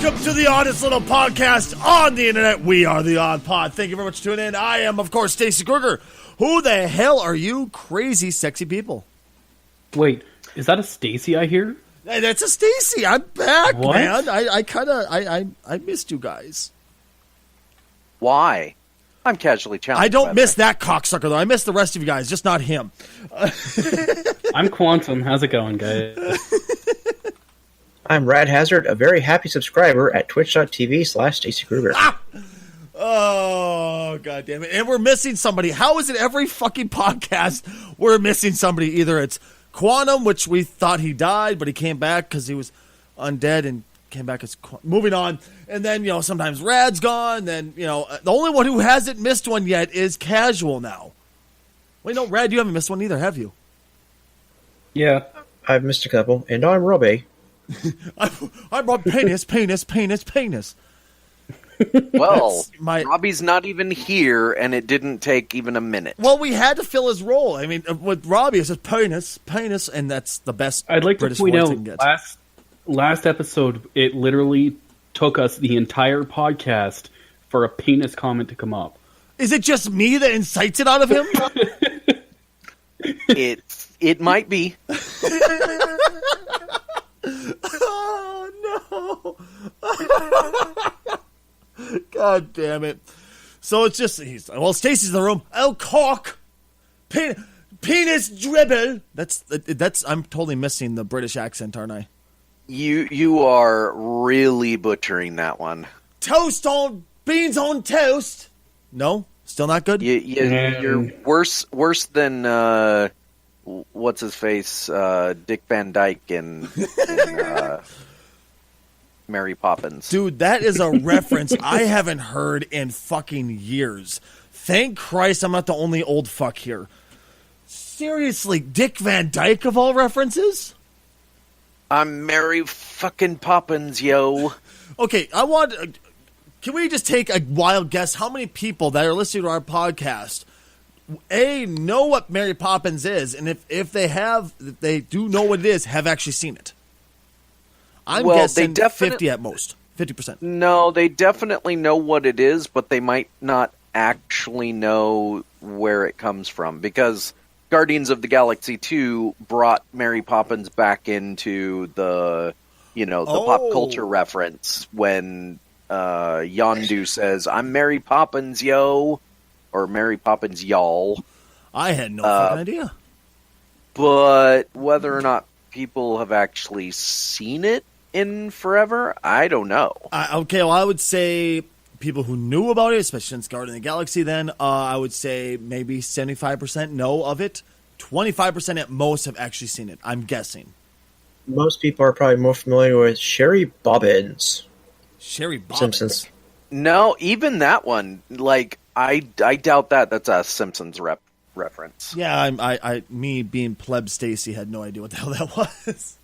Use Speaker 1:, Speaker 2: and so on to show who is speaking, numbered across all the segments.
Speaker 1: Welcome to the oddest little podcast on the internet. We are the Odd Pod. Thank you very much for tuning in. I am, of course, Stacy Kruger. Who the hell are you crazy, sexy people?
Speaker 2: Wait, is that a Stacy I hear?
Speaker 1: Hey, that's a Stacy. I'm back,
Speaker 2: what?
Speaker 1: man. I missed you guys.
Speaker 3: Why? I'm casually challenged.
Speaker 1: I don't miss that cocksucker, though. I miss the rest of you guys, just not him.
Speaker 2: I'm Quantum. How's it going, guys?
Speaker 4: I'm Rad Hazard, a very happy subscriber at twitch.tv/Stacy Kruger.
Speaker 1: Ah! Oh, God damn it. And we're missing somebody. How is it every fucking podcast we're missing somebody? Either it's Quantum, which we thought he died, but he came back because he was undead and came back as moving on. And then, sometimes Rad's gone. Then, the only one who hasn't missed one yet is Casual now. Wait, no, Rad, you haven't missed one either, have you?
Speaker 2: Yeah.
Speaker 4: I've missed a couple, and I'm Robbie.
Speaker 1: I'm Rob Penis.
Speaker 3: Well, Robbie's not even here, and it didn't take even a minute.
Speaker 1: Well, we had to fill his role. I mean, with Robbie, it's just penis, and that's the best.
Speaker 2: I'd like
Speaker 1: British
Speaker 2: to point
Speaker 1: voice
Speaker 2: out,
Speaker 1: I can get.
Speaker 2: last episode, it literally took us the entire podcast for a penis comment to come up.
Speaker 1: Is it just me that incites it out of him?
Speaker 3: It might be.
Speaker 1: Oh, no. God damn it. So it's just, Stacy's in the room. Oh, cock. Penis dribble. That's, I'm totally missing the British accent, aren't I?
Speaker 3: You are really butchering that one.
Speaker 1: Beans on toast. No? Still not good?
Speaker 3: You're worse than, what's his face, Dick Van Dyke in Mary Poppins.
Speaker 1: Dude, that is a reference I haven't heard in fucking years. Thank Christ I'm not the only old fuck here. Seriously, Dick Van Dyke of all references?
Speaker 3: I'm Mary fucking Poppins, yo.
Speaker 1: Okay, can we just take a wild guess how many people that are listening to our podcast know what Mary Poppins is, and if they do know what it is, have actually seen it? I'm guessing 50 at most. 50%.
Speaker 3: No, they definitely know what it is, but they might not actually know where it comes from, because Guardians of the Galaxy 2 brought Mary Poppins back into the pop culture reference when Yondu says, "I'm Mary Poppins, yo," or Mary Poppins, y'all.
Speaker 1: I had no fucking idea.
Speaker 3: But whether or not people have actually seen it in forever, I don't know.
Speaker 1: I would say people who knew about it, especially since Guardians of the Galaxy, then I would say maybe 75% know of it. 25% at most have actually seen it, I'm guessing.
Speaker 4: Most people are probably more familiar with Sherry Bobbins.
Speaker 1: Sherry Bobbins?
Speaker 4: Simpsons.
Speaker 3: No, even that one, I doubt that. That's a Simpsons reference.
Speaker 1: Yeah, me being pleb Stacy had no idea what the hell that was.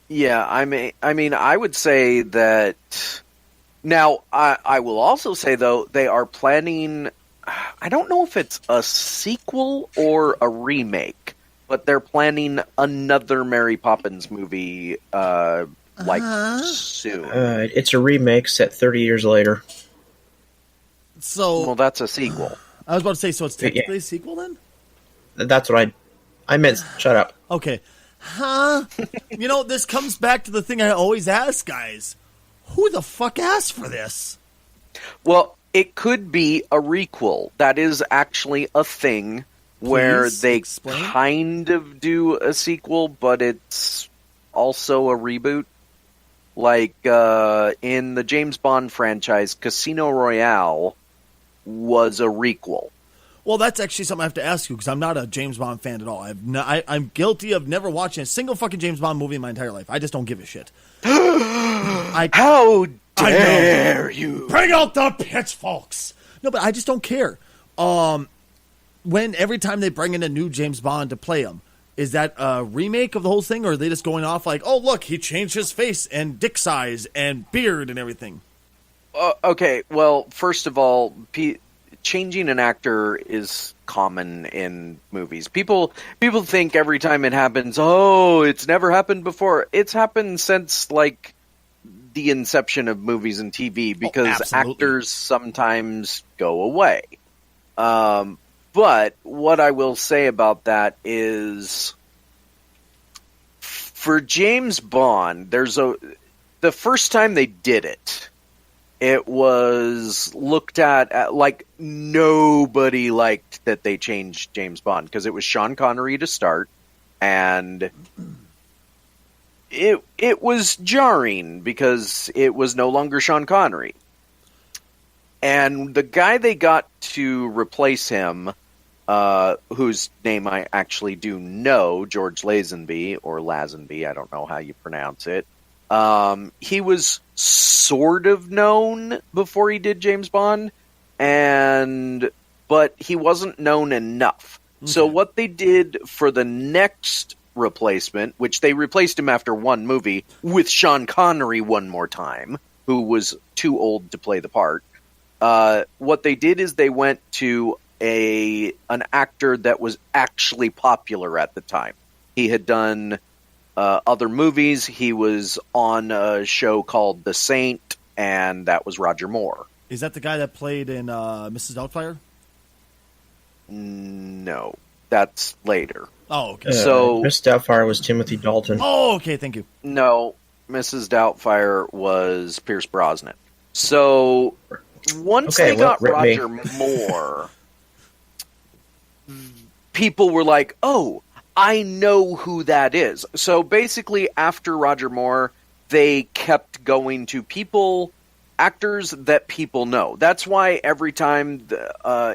Speaker 3: Yeah, I mean, I would say that. Now, I will also say though they are planning. I don't know if it's a sequel or a remake, but they're planning another Mary Poppins movie, soon.
Speaker 4: It's a remake set 30 years later.
Speaker 1: So,
Speaker 3: well, that's a sequel.
Speaker 1: I was about to say, so it's technically a sequel then?
Speaker 4: That's what I meant. Shut up.
Speaker 1: Okay. Huh? This comes back to the thing I always ask guys. Who the fuck asked for this?
Speaker 3: Well, it could be a requel. That is actually a thing where they
Speaker 1: explain?
Speaker 3: Kind of do a sequel, but it's also a reboot. Like in the James Bond franchise, Casino Royale was a requel.
Speaker 1: Well, that's actually something I have to ask you, because I'm not a James Bond fan at all. I'm guilty of never watching a single fucking James Bond movie in my entire life. I just don't give a shit.
Speaker 3: How dare you?
Speaker 1: Bring out the pitchforks! No, but I just don't care. Every time they bring in a new James Bond to play him, is that a remake of the whole thing, or are they just going off like, oh, look, he changed his face and dick size and beard and everything?
Speaker 3: Okay, well, first of all, changing an actor is common in movies. People think every time it happens, oh, it's never happened before. It's happened since, like, the inception of movies and TV because
Speaker 1: absolutely.
Speaker 3: actors sometimes go away. But what I will say about that is, for James Bond, the first time they did it, it was looked at like nobody liked that they changed James Bond because it was Sean Connery to start, and it was jarring because it was no longer Sean Connery. And the guy they got to replace him, whose name I actually do know, George Lazenby, or Lazenby, I don't know how you pronounce it. He was sort of known before he did James Bond, but he wasn't known enough. Okay. So what they did for the next replacement, which they replaced him after one movie with Sean Connery one more time, who was too old to play the part. What they did is they went to an actor that was actually popular at the time. He had done other movies. He was on a show called The Saint, and that was Roger Moore.
Speaker 1: Is that the guy that played in Mrs. Doubtfire?
Speaker 3: No, that's later.
Speaker 1: Oh, okay.
Speaker 3: So
Speaker 4: Mrs. Doubtfire was Timothy Dalton.
Speaker 1: Oh, okay. Thank you.
Speaker 3: No, Mrs. Doubtfire was Pierce Brosnan. So once they got Roger Moore, people were like, oh, I know who that is. So basically, after Roger Moore, they kept going to actors that people know. That's why every time,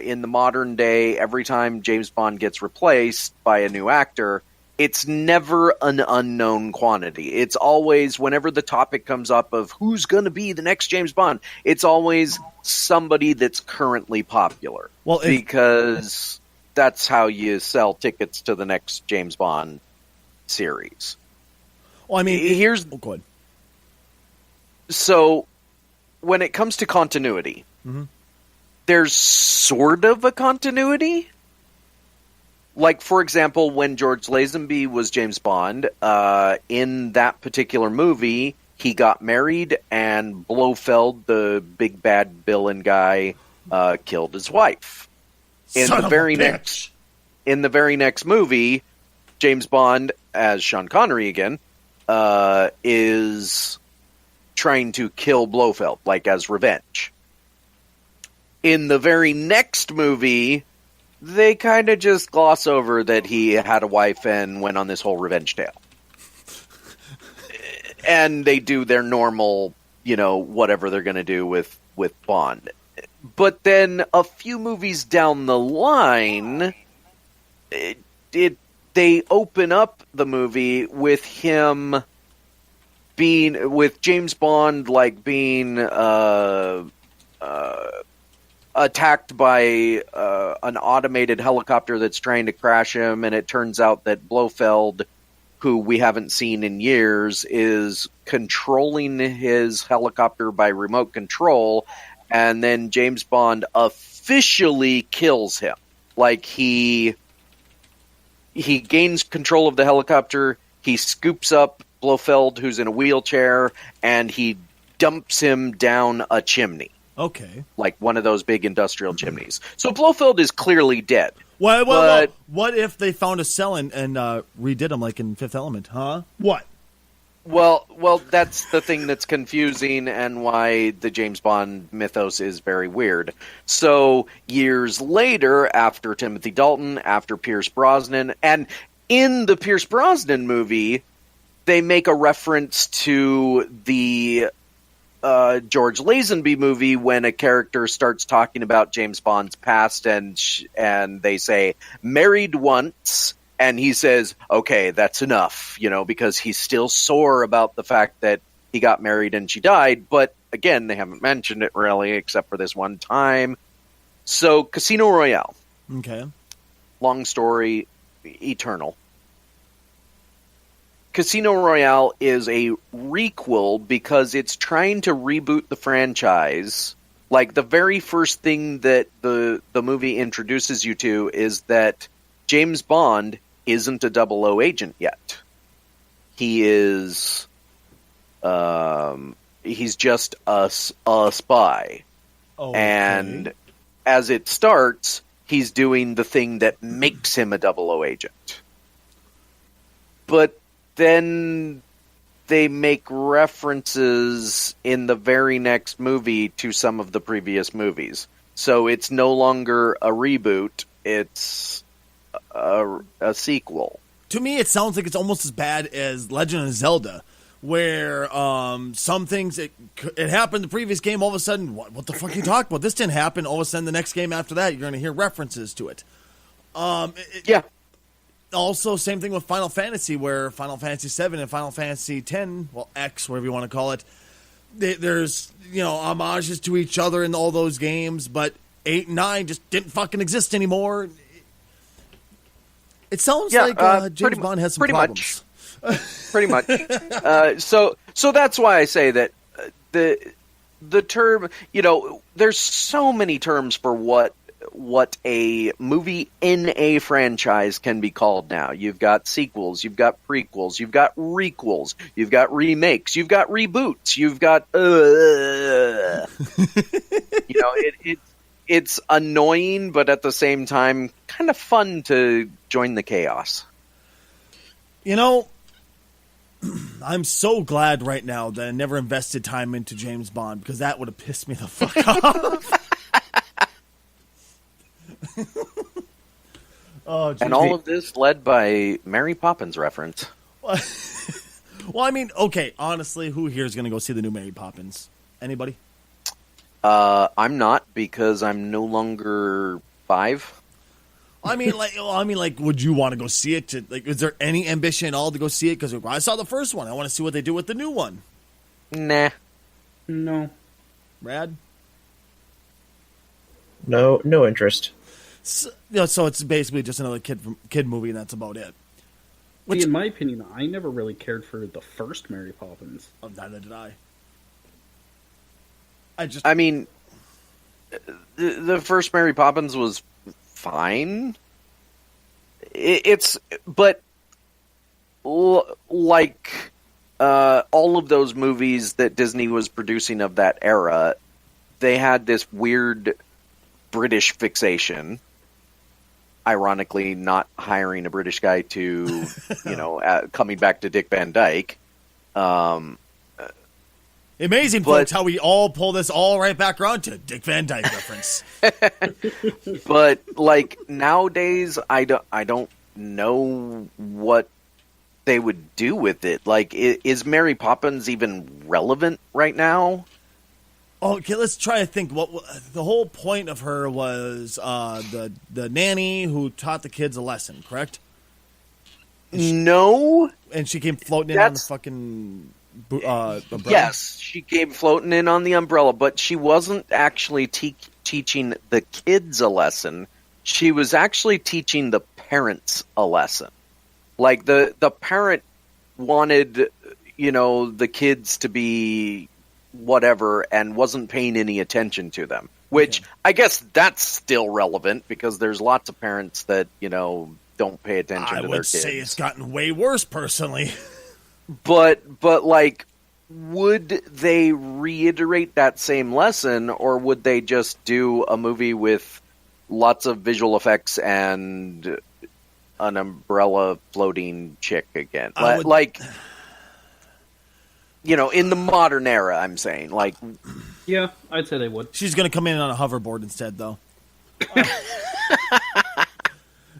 Speaker 3: in the modern day, every time James Bond gets replaced by a new actor, it's never an unknown quantity. It's always, whenever the topic comes up of who's going to be the next James Bond, it's always somebody that's currently popular. Well, because that's how you sell tickets to the next James Bond series.
Speaker 1: Well, I mean, go ahead.
Speaker 3: So, when it comes to continuity, there's sort of a continuity. Like, for example, when George Lazenby was James Bond, in that particular movie, he got married, and Blofeld, the big bad villain guy, killed his wife. In the very next movie, James Bond, as Sean Connery again, is trying to kill Blofeld, like as revenge. In the very next movie, they kind of just gloss over that he had a wife and went on this whole revenge tale. And they do their normal, whatever they're going to do with Bond. But then a few movies down the line, they open up the movie with him with James Bond being attacked by an automated helicopter that's trying to crash him, and it turns out that Blofeld, who we haven't seen in years, is controlling his helicopter by remote control, and then James Bond officially kills him. Like, he gains control of the helicopter, he scoops up Blofeld, who's in a wheelchair, and he dumps him down a chimney.
Speaker 1: Okay.
Speaker 3: Like one of those big industrial chimneys. So Blofeld is clearly dead.
Speaker 1: Well, what if they found a cell and redid him like in Fifth Element, huh? What?
Speaker 3: Well, that's the thing that's confusing and why the James Bond mythos is very weird. So years later, after Timothy Dalton, after Pierce Brosnan, and in the Pierce Brosnan movie, they make a reference to the George Lazenby movie when a character starts talking about James Bond's past, and they say married once, and he says, okay, that's enough, because he's still sore about the fact that he got married and she died. But again, they haven't mentioned it really, except for this one time. So Casino Royale.
Speaker 1: Okay.
Speaker 3: Long story, eternal. Casino Royale is a requel because it's trying to reboot the franchise. Like, the very first thing that the movie introduces you to is that James Bond isn't a 00 agent yet. He is he's just a spy.
Speaker 1: Okay.
Speaker 3: And as it starts, he's doing the thing that makes him a 00 agent. But then they make references in the very next movie to some of the previous movies. So it's no longer a reboot, it's a sequel.
Speaker 1: To me, it sounds like it's almost as bad as Legend of Zelda, where some things, it happened in the previous game, all of a sudden, what the fuck are you talking about? This didn't happen. All of a sudden, the next game after that, you're going to hear references to it.
Speaker 3: Yeah.
Speaker 1: Also, same thing with Final Fantasy, where Final Fantasy 7 and Final Fantasy 10, well, X, whatever you want to call it, there's, homages to each other in all those games, but 8 and 9 just didn't fucking exist anymore. It sounds like James Bond has some problems.
Speaker 3: Pretty much. So that's why I say that the term, there's so many terms for what a movie in a franchise can be called now. You've got sequels, you've got prequels, you've got requels, you've got remakes, you've got reboots, you've got it's annoying, but at the same time kind of fun to join the chaos.
Speaker 1: I'm so glad right now that I never invested time into James Bond, because that would have pissed me the fuck off. Oh, geez.
Speaker 3: And all of this led by Mary Poppins reference.
Speaker 1: Well, I mean, okay, honestly, who here is going to go see the new Mary Poppins? Anybody?
Speaker 3: I'm not, because I'm no longer 5.
Speaker 1: I mean, would you want to go see it? Is there any ambition at all to go see it? Because I saw the first one. I want to see what they do with the new one.
Speaker 3: Nah.
Speaker 2: No.
Speaker 1: Brad?
Speaker 4: No interest.
Speaker 1: So it's basically just another kid movie, and that's about it.
Speaker 2: See, in my opinion, I never really cared for the first Mary Poppins.
Speaker 1: Oh, neither did I.
Speaker 3: I mean, the first Mary Poppins was fine. But like all of those movies that Disney was producing of that era, they had this weird British fixation. Ironically, not hiring a British guy to, coming back to Dick Van Dyke.
Speaker 1: Amazing, folks, how we all pull this all right back around to Dick Van Dyke reference.
Speaker 3: But like nowadays, I don't know what they would do with it. Like, is Mary Poppins even relevant right now?
Speaker 1: Okay, let's try to think. What the whole point of her was the nanny who taught the kids a lesson, correct?
Speaker 3: No,
Speaker 1: and she came floating in on the fucking umbrella.
Speaker 3: Yes, she came floating in on the umbrella, but she wasn't actually teaching the kids a lesson. She was actually teaching the parents a lesson. Like the parent wanted, the kids to be whatever and wasn't paying any attention to them, which I guess that's still relevant because there's lots of parents that, don't pay attention to their kids.
Speaker 1: I would say it's gotten way worse personally.
Speaker 3: But like, would they reiterate that same lesson, or would they just do a movie with lots of visual effects and an umbrella floating chick again? In the modern era, I'm saying. Like,
Speaker 2: yeah, I'd say they would.
Speaker 1: She's going to come in on a hoverboard instead, though.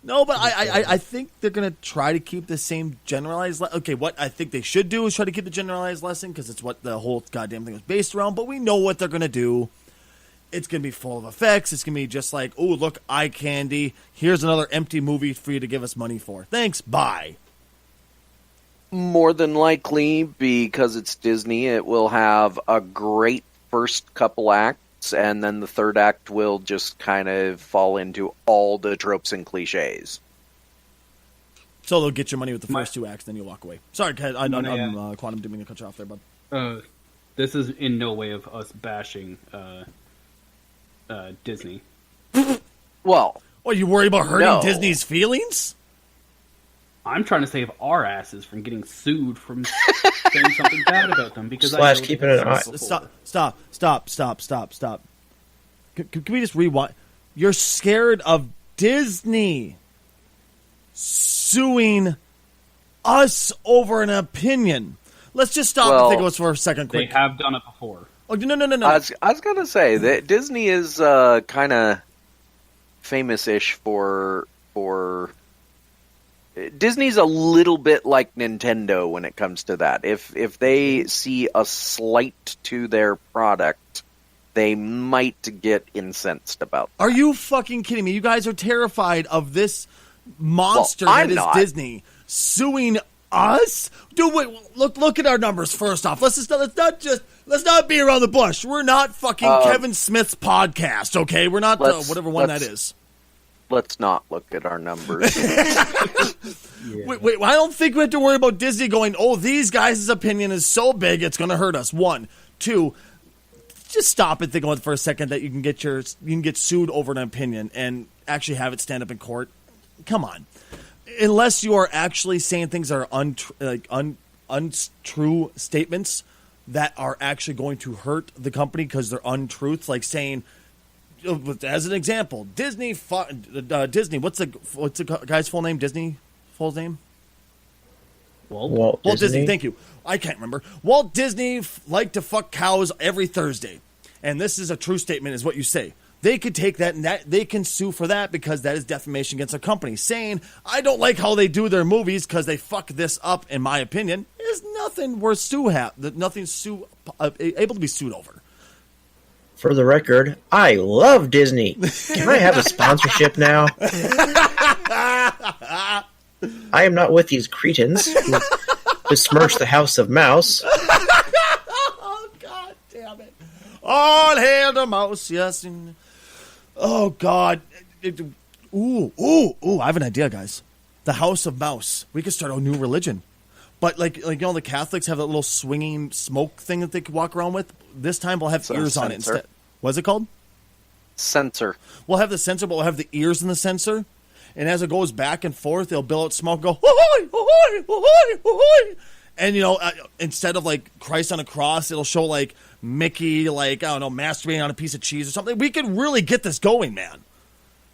Speaker 1: No, but I think they're going to try to keep the same generalized... Okay, what I think they should do is try to keep the generalized lesson, because it's what the whole goddamn thing was based around, but we know what they're going to do. It's going to be full of effects. It's going to be just like, oh, look, eye candy. Here's another empty movie for you to give us money for. Thanks, bye.
Speaker 3: More than likely, because it's Disney, it will have a great first couple acts, and then the third act will just kind of fall into all the tropes and cliches.
Speaker 1: So they'll get your money with the first 2 acts, then you walk away. Sorry, I'm Quantum, didn't mean to cut you off there, bud.
Speaker 2: This is in no way of us bashing Disney.
Speaker 3: Well,
Speaker 1: you worry about hurting Disney's feelings?
Speaker 2: I'm trying to save our asses from getting sued from saying something bad about them because
Speaker 4: Slash keeping an eye.
Speaker 1: Stop. Can we just rewind? You're scared of Disney suing us over an opinion. Let's just stop and think of us for a second quick.
Speaker 2: They have done it before.
Speaker 1: Oh, no.
Speaker 3: I was going to say that Disney is kind of famous-ish for... Disney's a little bit like Nintendo when it comes to that. If they see a slight to their product, they might get incensed about that.
Speaker 1: Are you fucking kidding me? You guys are terrified of this monster that is Disney suing us? Dude, wait, look at our numbers first off. Let's not be around the bush. We're not fucking Kevin Smith's podcast, okay? We're not whatever one that is.
Speaker 3: Let's not look at our numbers.
Speaker 1: Wait, I don't think we have to worry about Disney going, oh, these guys' opinion is so big it's going to hurt us. 1, 2, just stop and think about it for a second that you can get sued over an opinion and actually have it stand up in court. Come on. Unless you are actually saying things that are untrue statements that are actually going to hurt the company because they're untruths, like saying, as an example, Disney. What's the guy's full name? Disney full name?
Speaker 4: Walt
Speaker 1: Disney. Thank you. I can't remember. Walt Disney liked to fuck cows every Thursday, and this is a true statement, is what you say. They could take that and they can sue for that because that is defamation against a company. Saying, I don't like how they do their movies because they fuck this up, in my opinion, is nothing worth able to be sued over.
Speaker 4: For the record, I love Disney. Can I have a sponsorship now? I am not with these cretins who besmirch the House of Mouse.
Speaker 1: Oh, God damn it. All hail the mouse, yes. Oh, God. Ooh, I have an idea, guys. The House of Mouse. We could start a new religion. But, the Catholics have that little swinging smoke thing that they could walk around with. This time we'll have ears on it instead. What's it called?
Speaker 3: Sensor.
Speaker 1: We'll have the sensor, but we'll have the ears in the sensor. And as it goes back and forth, they'll bill out smoke and go, hoo-hoy, hoo-hoy, hoo-hoy, hoo-hoy. And, instead of, Christ on a cross, it'll show, Mickey, masturbating on a piece of cheese or something. We could really get this going, man.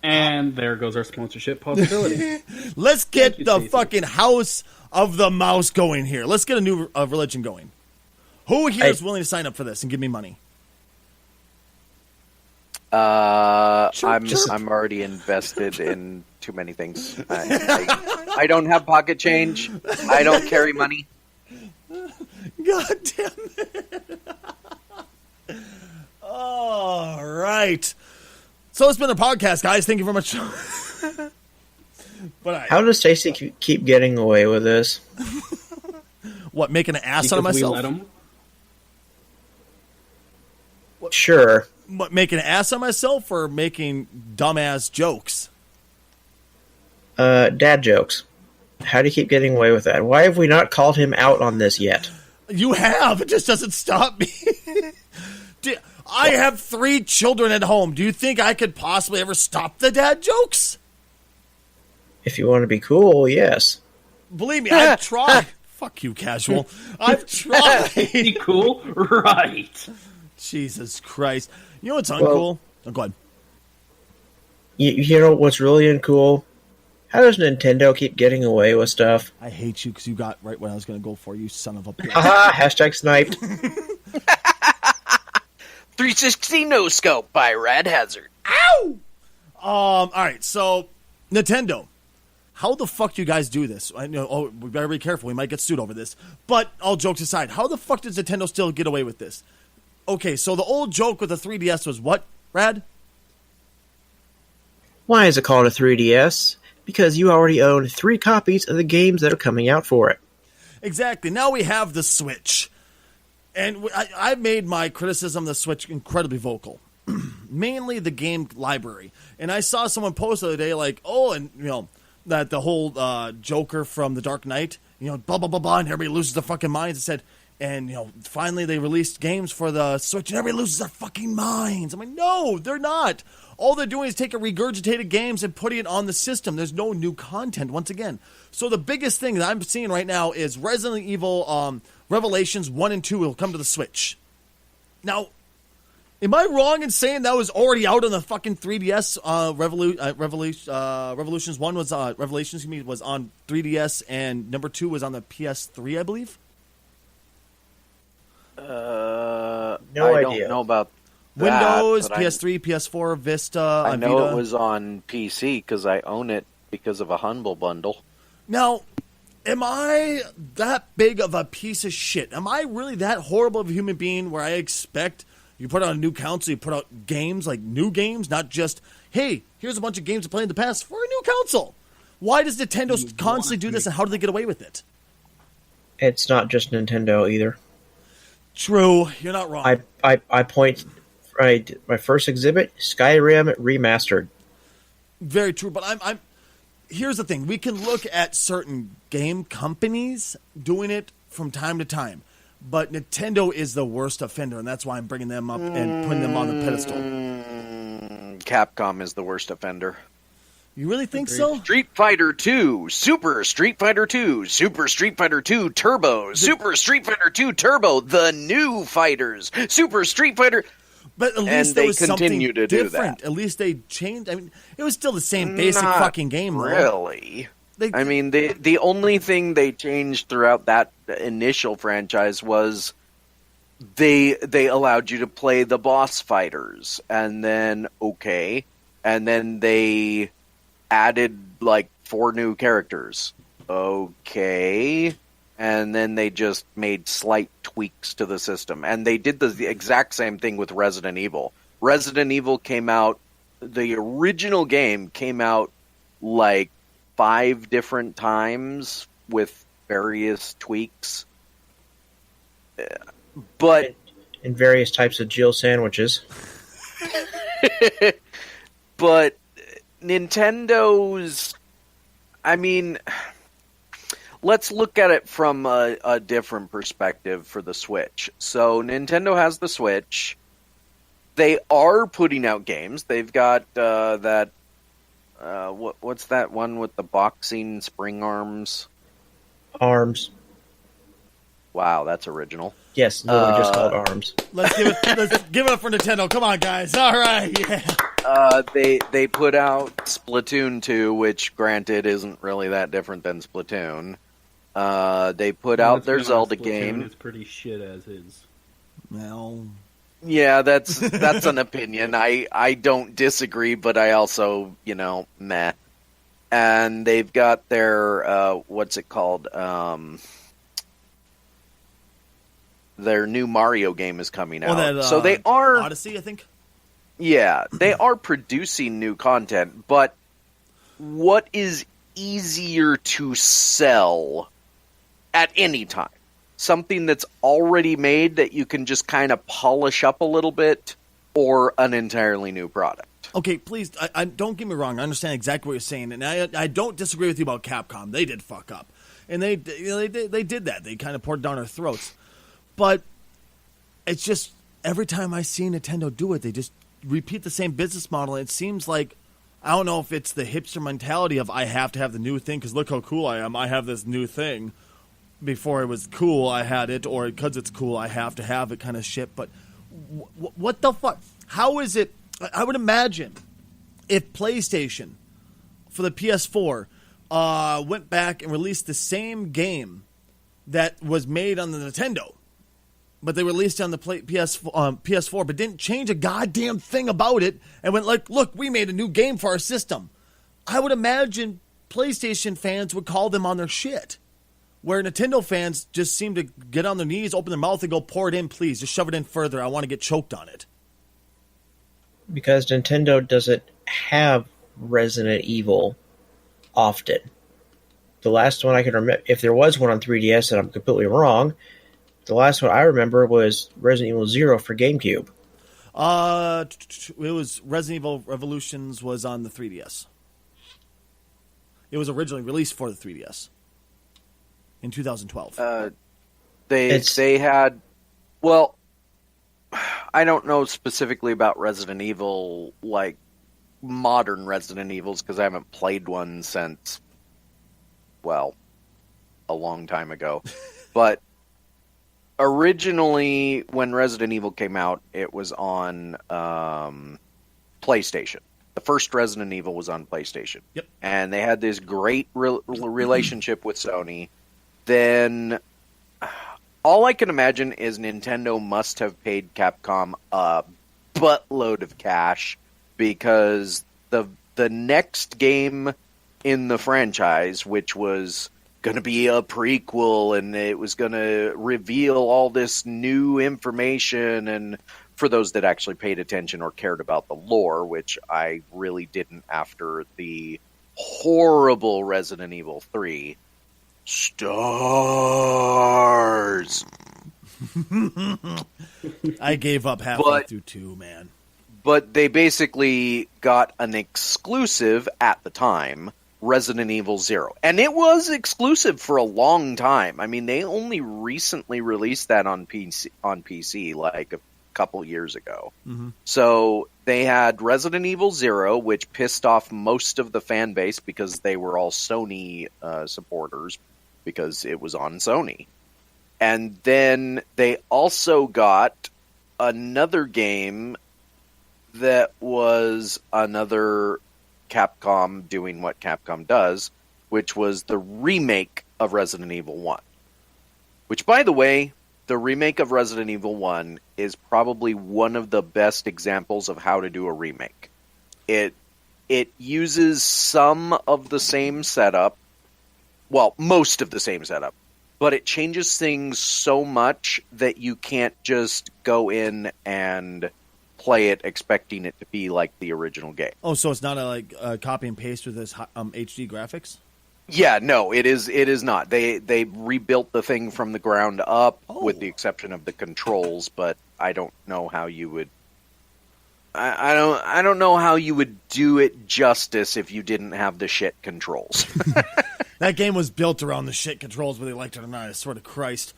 Speaker 2: And there goes our sponsorship possibility.
Speaker 1: Let's get the fucking House of the Mouse going here. Let's get a new religion going. Who here is willing to sign up for this and give me money?
Speaker 3: I'm already invested in too many things. I don't have pocket change. I don't carry money.
Speaker 1: God damn it. All right. So it's been a podcast, guys. Thank you very much.
Speaker 4: How does Stacy keep getting away with this?
Speaker 1: What, making an ass out of myself?
Speaker 2: We let him?
Speaker 4: Sure.
Speaker 1: What, making an ass out of myself or making dumbass jokes?
Speaker 4: Dad jokes. How do you keep getting away with that? Why have we not called him out on this yet?
Speaker 1: You have. It just doesn't stop me. I have 3 children at home. Do you think I could possibly ever stop the dad jokes?
Speaker 4: If you want to be cool, yes.
Speaker 1: Believe me, I've tried. Fuck you, casual. I've tried.
Speaker 2: Be cool? Right.
Speaker 1: Jesus Christ. You know what's uncool? Go ahead.
Speaker 4: You know what's really uncool? How does Nintendo keep getting away with stuff?
Speaker 1: I hate you because you got right what I was going to go for, you son of a bitch.
Speaker 4: Haha, hashtag sniped.
Speaker 3: 360 No Scope by Rad Hazard.
Speaker 1: Ow! All right, so Nintendo. How the fuck do you guys do this? I know. We better be careful. We might get sued over this. But all jokes aside, how the fuck does Nintendo still get away with this? Okay, so the old joke with the 3DS was what, Rad?
Speaker 4: Why is it called a 3DS? Because you already own 3 copies of the games that are coming out for it.
Speaker 1: Exactly. Now we have the Switch. And I made my criticism of the Switch incredibly vocal. Mainly the game library. And I saw someone post the other day that the whole Joker from The Dark Knight, blah, blah, blah, blah, and everybody loses their fucking minds and said, And, finally they released games for the Switch, and everybody loses their fucking minds. I'm like, no, they're not. All they're doing is taking regurgitated games and putting it on the system. There's no new content, once again. So the biggest thing that I'm seeing right now is Resident Evil Revelations 1 and 2 will come to the Switch. Now, am I wrong in saying that was already out on the fucking 3DS? Revelations 1 was Revelations was on 3DS, and number 2 was on the PS3, I believe.
Speaker 3: I
Speaker 4: idea.
Speaker 3: don't know about that,
Speaker 1: Windows,
Speaker 3: but
Speaker 1: PS3, PS4, Vista.
Speaker 3: I know
Speaker 1: Vita.
Speaker 3: it was on PC because I own it because of a Humble Bundle.
Speaker 1: Now, am I that big of a piece of shit? Am I really that horrible of a human being where I expect you put out a new console, you put out games, like new games, not just, hey, here's a bunch of games to play in the past for a new console? Why does Nintendo constantly do this, and how do they get away with it?
Speaker 4: It's not just Nintendo either.
Speaker 1: True, you're not wrong.
Speaker 4: I point right. My first exhibit, Skyrim remastered.
Speaker 1: Very true, but I'm. Here's the thing: we can look at certain game companies doing it from time to time, but Nintendo is the worst offender, and that's why I'm bringing them up and putting them on the pedestal.
Speaker 3: Capcom is the worst offender.
Speaker 1: You really think so?
Speaker 3: Street Fighter 2, Super Street Fighter 2, Super Street Fighter 2 Turbo, Super Street Fighter 2 Turbo, the new fighters, Super Street Fighter.
Speaker 1: But at least there was something different. At least they changed. I mean, it was still the same basic fucking game, though.
Speaker 3: Really? I mean, the only thing they changed throughout that initial franchise was they allowed you to play the boss fighters, and then they added like 4 new characters. Okay. And then they just made slight tweaks to the system. And they did the exact same thing with Resident Evil. Resident Evil came out, the original game came out like 5 different times with various tweaks. But
Speaker 4: in various types of Jill sandwiches.
Speaker 3: But Nintendo's, I mean, let's look at it from a different perspective for the Switch. So Nintendo has the Switch. They are putting out games. They've got what's that one with the boxing spring arms?
Speaker 4: Arms.
Speaker 3: Wow, that's original.
Speaker 4: Yes, literally just called Arms.
Speaker 1: Let's give it up for Nintendo. Come on, guys. All right, yeah.
Speaker 3: They put out Splatoon 2, which granted isn't really that different than Splatoon. They put out their Zelda game.
Speaker 2: It's pretty shit as is.
Speaker 1: Well,
Speaker 3: yeah, that's an opinion. I don't disagree, but I also, meh. And they've got their what's it called? Their new Mario game is coming out. So they are
Speaker 1: Odyssey, I think.
Speaker 3: Yeah, they are producing new content, but what is easier to sell at any time? Something that's already made that you can just kind of polish up a little bit, or an entirely new product?
Speaker 1: Okay, please, I don't get me wrong. I understand exactly what you're saying, and I don't disagree with you about Capcom. They did fuck up, and they did that. They kind of poured it down our throats. But it's just every time I see Nintendo do it, they just repeat the same business model. And it seems like, I don't know if it's the hipster mentality of I have to have the new thing because look how cool I am. I have this new thing. Before it was cool, I had it, or because it's cool, I have to have it kind of shit. But what the fuck? How is it? I would imagine if PlayStation for the PS4 went back and released the same game that was made on the Nintendo, but they released it on the PS4, but didn't change a goddamn thing about it, and went like, look, we made a new game for our system. I would imagine PlayStation fans would call them on their shit, where Nintendo fans just seem to get on their knees, open their mouth, and go, pour it in, please. Just shove it in further. I want to get choked on it.
Speaker 4: Because Nintendo doesn't have Resident Evil often. The last one I can remember, if there was one on 3DS and I'm completely wrong, the last one I remember was Resident Evil 0 for GameCube.
Speaker 1: It was Resident Evil Revolutions was on the 3DS. It was originally released for the 3DS in 2012.
Speaker 3: They had, well, I don't know specifically about Resident Evil, like modern Resident Evils, because I haven't played one since, well, a long time ago. But originally, when Resident Evil came out, it was on PlayStation. The first Resident Evil was on PlayStation.
Speaker 1: Yep.
Speaker 3: And they had this great relationship with Sony. Then all I can imagine is Nintendo must have paid Capcom a buttload of cash, because the next game in the franchise, which was going to be a prequel, and it was going to reveal all this new information, and for those that actually paid attention or cared about the lore, which I really didn't after the horrible Resident Evil 3, stars.
Speaker 1: I gave up halfway through 2, man.
Speaker 3: But they basically got an exclusive at the time, Resident Evil 0. And it was exclusive for a long time. I mean, they only recently released that on PC like a couple years ago.
Speaker 1: Mm-hmm.
Speaker 3: So they had Resident Evil 0, which pissed off most of the fan base because they were all Sony supporters, because it was on Sony. And then they also got another game that was another Capcom doing what Capcom does, which was the remake of Resident Evil 1. Which, by the way, the remake of Resident Evil 1 is probably one of the best examples of how to do a remake. It uses some of the same setup, well, most of the same setup, but it changes things so much that you can't just go in and play it expecting it to be like the original game.
Speaker 1: Oh, so it's not a copy and paste with this HD graphics?
Speaker 3: Yeah, no, it is not. They rebuilt the thing from the ground up, with the exception of the controls, but I don't know how you would I don't know how you would do it justice if you didn't have the shit controls.
Speaker 1: That game was built around the shit controls, whether you liked it or not. I swear to Christ.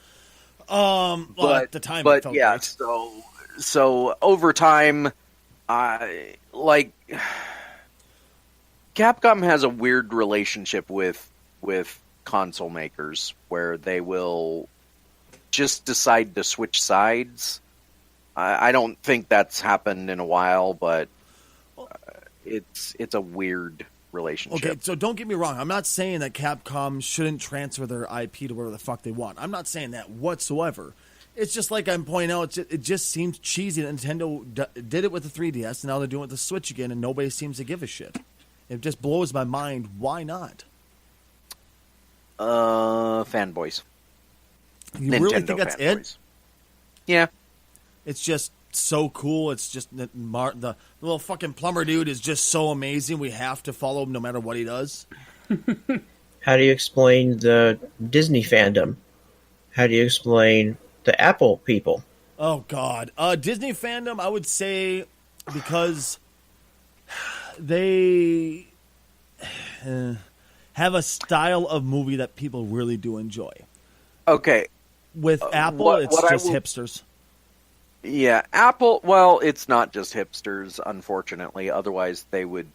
Speaker 3: But
Speaker 1: at the time, it felt
Speaker 3: yeah,
Speaker 1: great.
Speaker 3: So over time, Capcom has a weird relationship with console makers, where they will just decide to switch sides. I don't think that's happened in a while, but it's a weird relationship.
Speaker 1: Okay, so don't get me wrong. I'm not saying that Capcom shouldn't transfer their IP to wherever the fuck they want. I'm not saying that whatsoever. It's just like I'm pointing out, it just seems cheesy that Nintendo did it with the 3DS, and now they're doing it with the Switch again, and nobody seems to give a shit. It just blows my mind. Why not?
Speaker 3: Fanboys.
Speaker 1: You
Speaker 3: Nintendo
Speaker 1: really think that's
Speaker 3: fanboys.
Speaker 1: it?
Speaker 3: Yeah.
Speaker 1: It's just so cool. It's just the little fucking plumber dude is just so amazing. We have to follow him no matter what he does.
Speaker 4: How do you explain the Disney fandom? How do you explain the Apple people?
Speaker 1: Oh, God. Disney fandom, I would say, because they have a style of movie that people really do enjoy.
Speaker 3: Okay.
Speaker 1: With Apple, it's just hipsters.
Speaker 3: Yeah, Apple, well, it's not just hipsters, unfortunately. Otherwise, they would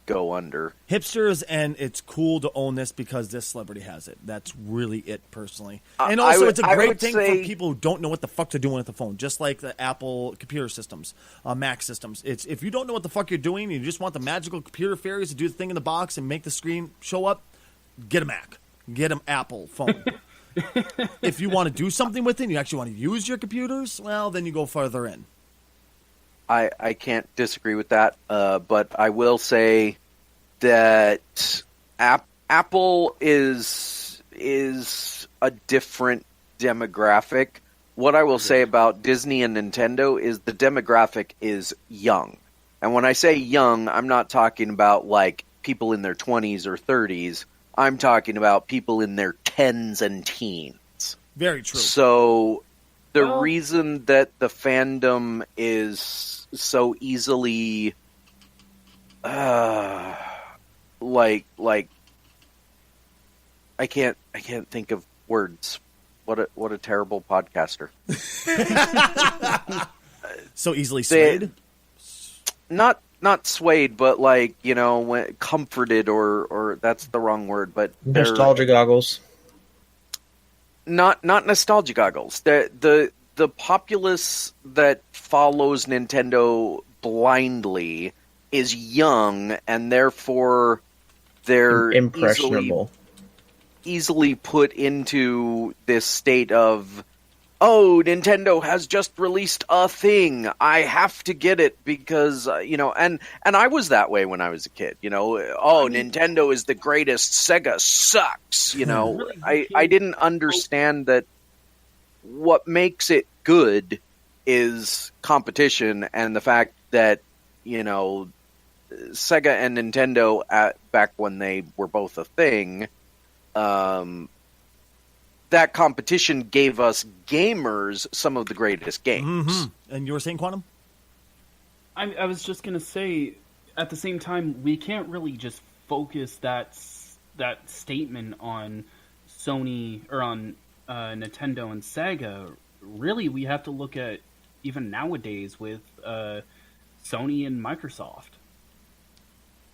Speaker 3: go under.
Speaker 1: Hipsters, and it's cool to own this because this celebrity has it. That's really it, personally. And also, it's a great thing for people who don't know what the fuck they're doing with the phone, just like the Apple computer systems, Mac systems. It's if you don't know what the fuck you're doing, and you just want the magical computer fairies to do the thing in the box and make the screen show up, get a Mac. Get an Apple phone. If you want to do something with it, and you actually want to use your computers, well, then you go further in.
Speaker 3: I can't disagree with that, but I will say that Apple is a different demographic. What I will say about Disney and Nintendo is the demographic is young. And when I say young, I'm not talking about like people in their 20s or 30s. I'm talking about people in their 10s and teens.
Speaker 1: Very true.
Speaker 3: So the reason that the fandom is so easily like I can't think of words. What a terrible podcaster.
Speaker 1: So easily swayed?
Speaker 3: Not swayed, but comforted, or that's the wrong word, but
Speaker 4: Nostalgia goggles.
Speaker 3: Not nostalgia goggles. The populace that follows Nintendo blindly is young, and therefore they're
Speaker 4: impressionable.
Speaker 3: Easily put into this state of, oh, Nintendo has just released a thing. I have to get it because, and I was that way when I was a kid, oh, Nintendo is the greatest, Sega sucks, I didn't understand that what makes it good is competition, and the fact that, Sega and Nintendo, back when they were both a thing, that competition gave us gamers some of the greatest games.
Speaker 1: Mm-hmm. And you were saying, Quantum?
Speaker 2: I was just going to say, at the same time, we can't really just focus that statement on Sony or on Nintendo and Sega. Really, we have to look at even nowadays with Sony and Microsoft.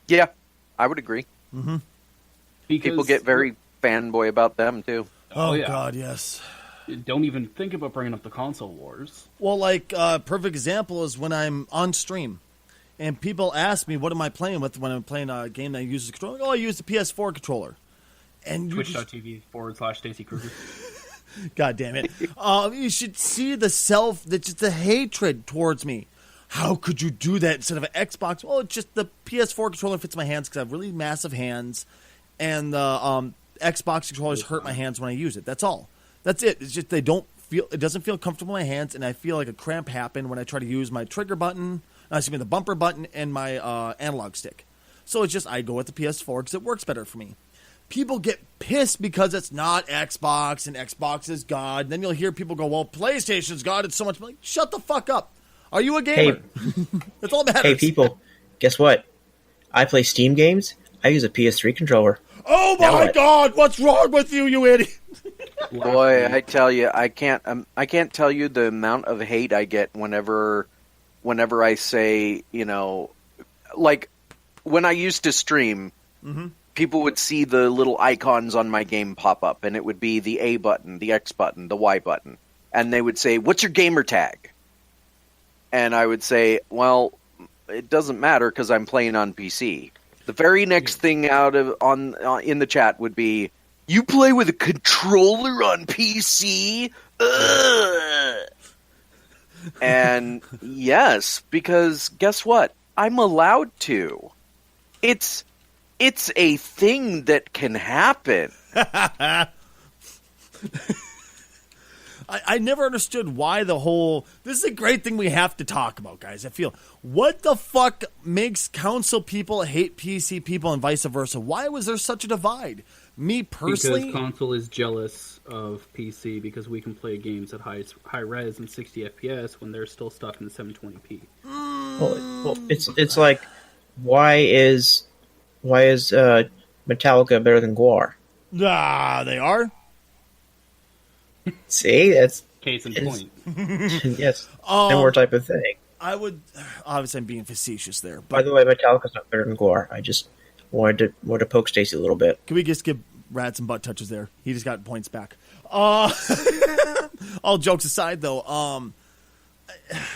Speaker 3: Yeah, I would agree.
Speaker 1: Mm-hmm.
Speaker 2: Because
Speaker 3: people get very fanboy about them too.
Speaker 1: Oh,
Speaker 2: yeah.
Speaker 1: God, yes.
Speaker 2: Don't even think about bringing up the console wars.
Speaker 1: Well, perfect example is when I'm on stream and people ask me, what am I playing with when I'm playing a game that uses a controller? Oh, I use the PS4 controller. And
Speaker 2: Twitch.tv/Stacy Kruger.
Speaker 1: God damn it. You should see the hatred towards me. How could you do that instead of an Xbox? Well, it's just the PS4 controller fits my hands because I have really massive hands, and the Xbox controllers hurt my hands when I use it. That's all. That's it. It's just it doesn't feel comfortable in my hands, and I feel like a cramp happen when I try to use my trigger button, the bumper button, and my analog stick. So it's just I go with the PS4 because it works better for me. People get pissed because it's not Xbox, and Xbox is God. And then you'll hear people go, well, PlayStation's God. It's so much. Like, shut the fuck up. Are you a gamer?
Speaker 4: Hey,
Speaker 1: that's all that matters.
Speaker 4: Hey, people, guess what? I play Steam games. I use a PS3 controller.
Speaker 1: Oh my God! What's wrong with you, you idiot?
Speaker 3: Boy, I tell you, I can't tell you the amount of hate I get whenever I say, like when I used to stream, people would see the little icons on my game pop up, and it would be the A button, the X button, the Y button, and they would say, "What's your gamer tag?" And I would say, well, it doesn't matter because I'm playing on PC. The very next thing in the chat would be, you play with a controller on PC? Ugh. And yes, because guess what? I'm allowed to. It's a thing that can happen.
Speaker 1: I never understood why this is a great thing we have to talk about, guys. I feel, what the fuck makes console people hate PC people and vice versa? Why was there such a divide? Me personally?
Speaker 2: Because console is jealous of PC because we can play games at high res and 60 FPS when they're still stuck in the 720p.
Speaker 4: Well, it's like, why is Metallica better than Guar?
Speaker 1: They are.
Speaker 4: See, that's
Speaker 2: Case in point.
Speaker 4: yes, similar type of thing.
Speaker 1: I would obviously I'm being facetious there. But
Speaker 4: by the way, Metallica's not better than Guar. I just wanted to poke Stacy a little bit.
Speaker 1: Can we just give Brad some butt touches there? He just got points back. All jokes aside, though,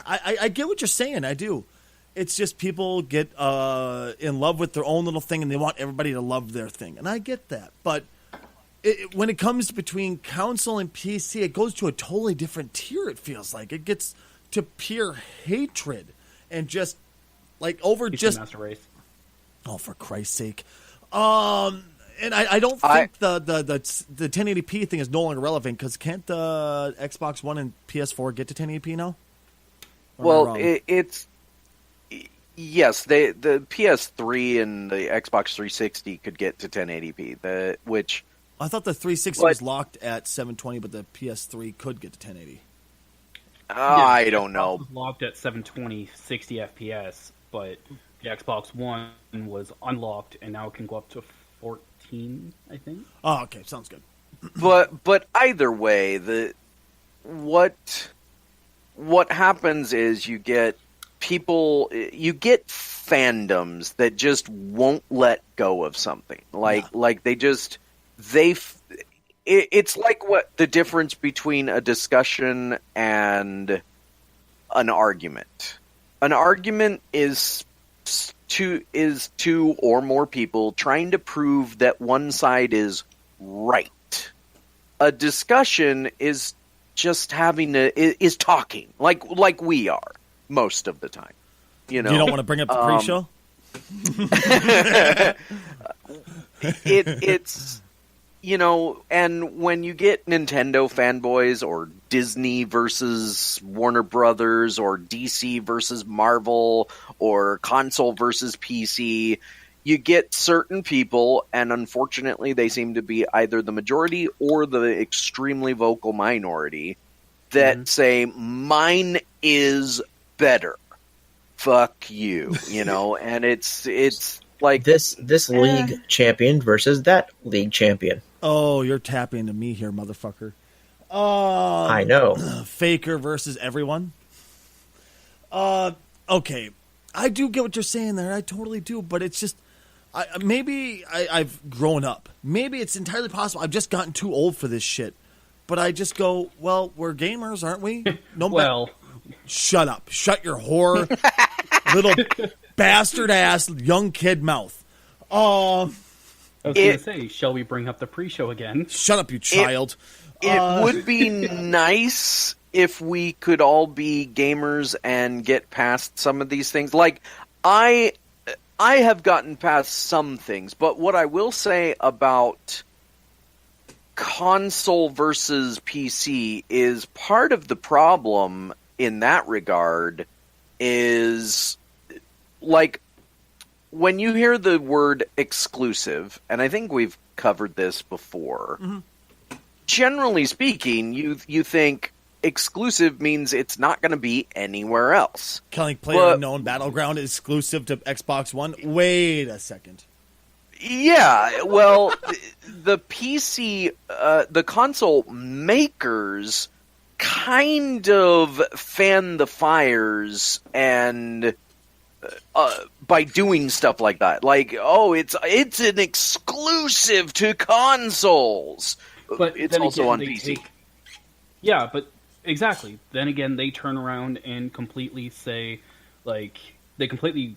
Speaker 1: I get what you're saying. I do. It's just people get in love with their own little thing, and they want everybody to love their thing, and I get that, but. When it comes between console and PC, it goes to a totally different tier, it feels like. It gets to pure hatred and just, over
Speaker 2: It's
Speaker 1: just...
Speaker 2: Master Race.
Speaker 1: Oh, for Christ's sake. And I don't think the 1080p thing is no longer relevant, because can't the Xbox One and PS4 get to 1080p now?
Speaker 3: Well, it's... Yes, the PS3 and the Xbox 360 could get to 1080p, which...
Speaker 1: I thought the 360 was locked at 720, but the PS3 could get to 1080.
Speaker 3: I don't know.
Speaker 2: It was locked at 720, 60 FPS, but the Xbox One was unlocked, and now it can go up to 14, I think.
Speaker 1: Oh, okay. Sounds good.
Speaker 3: But either way, what happens is you get fandoms that just won't let go of something. It's like what the difference between a discussion and an argument. An argument is two or more people trying to prove that one side is right. A discussion is just is talking like we are most of the time. You
Speaker 1: don't want to bring up the pre-show?
Speaker 3: It's and when you get Nintendo fanboys or Disney versus Warner Brothers or DC versus Marvel or console versus PC, you get certain people, and unfortunately they seem to be either the majority or the extremely vocal minority, that say, mine is better. Fuck you, and it's like
Speaker 4: this league champion versus that league champion.
Speaker 1: Oh, you're tapping into me here, motherfucker.
Speaker 4: I know.
Speaker 1: Faker versus everyone. Okay, I do get what you're saying there. I totally do, but it's just, I've grown up. Maybe it's entirely possible I've just gotten too old for this shit. But I just go, well, we're gamers, aren't we? No.
Speaker 2: Well,
Speaker 1: shut up. Shut your whore, little bastard ass young kid mouth.
Speaker 2: I was going to say, shall we bring up the pre-show again?
Speaker 1: Shut up, you child.
Speaker 3: It would be nice if we could all be gamers and get past some of these things. Like, I have gotten past some things, but what I will say about console versus PC is part of the problem in that regard is, like, when you hear the word exclusive, and I think we've covered this before, generally speaking, you think exclusive means it's not going to be anywhere else.
Speaker 1: Kind of like PlayerUnknown Battleground is exclusive to Xbox One. Wait a second.
Speaker 3: Yeah, well, the PC, the console makers kind of fan the fires and by doing stuff like that. Like, oh, it's an exclusive to consoles.
Speaker 2: But
Speaker 3: it's also on PC.
Speaker 2: Yeah, but exactly. Then again, they turn around and completely say, like, they completely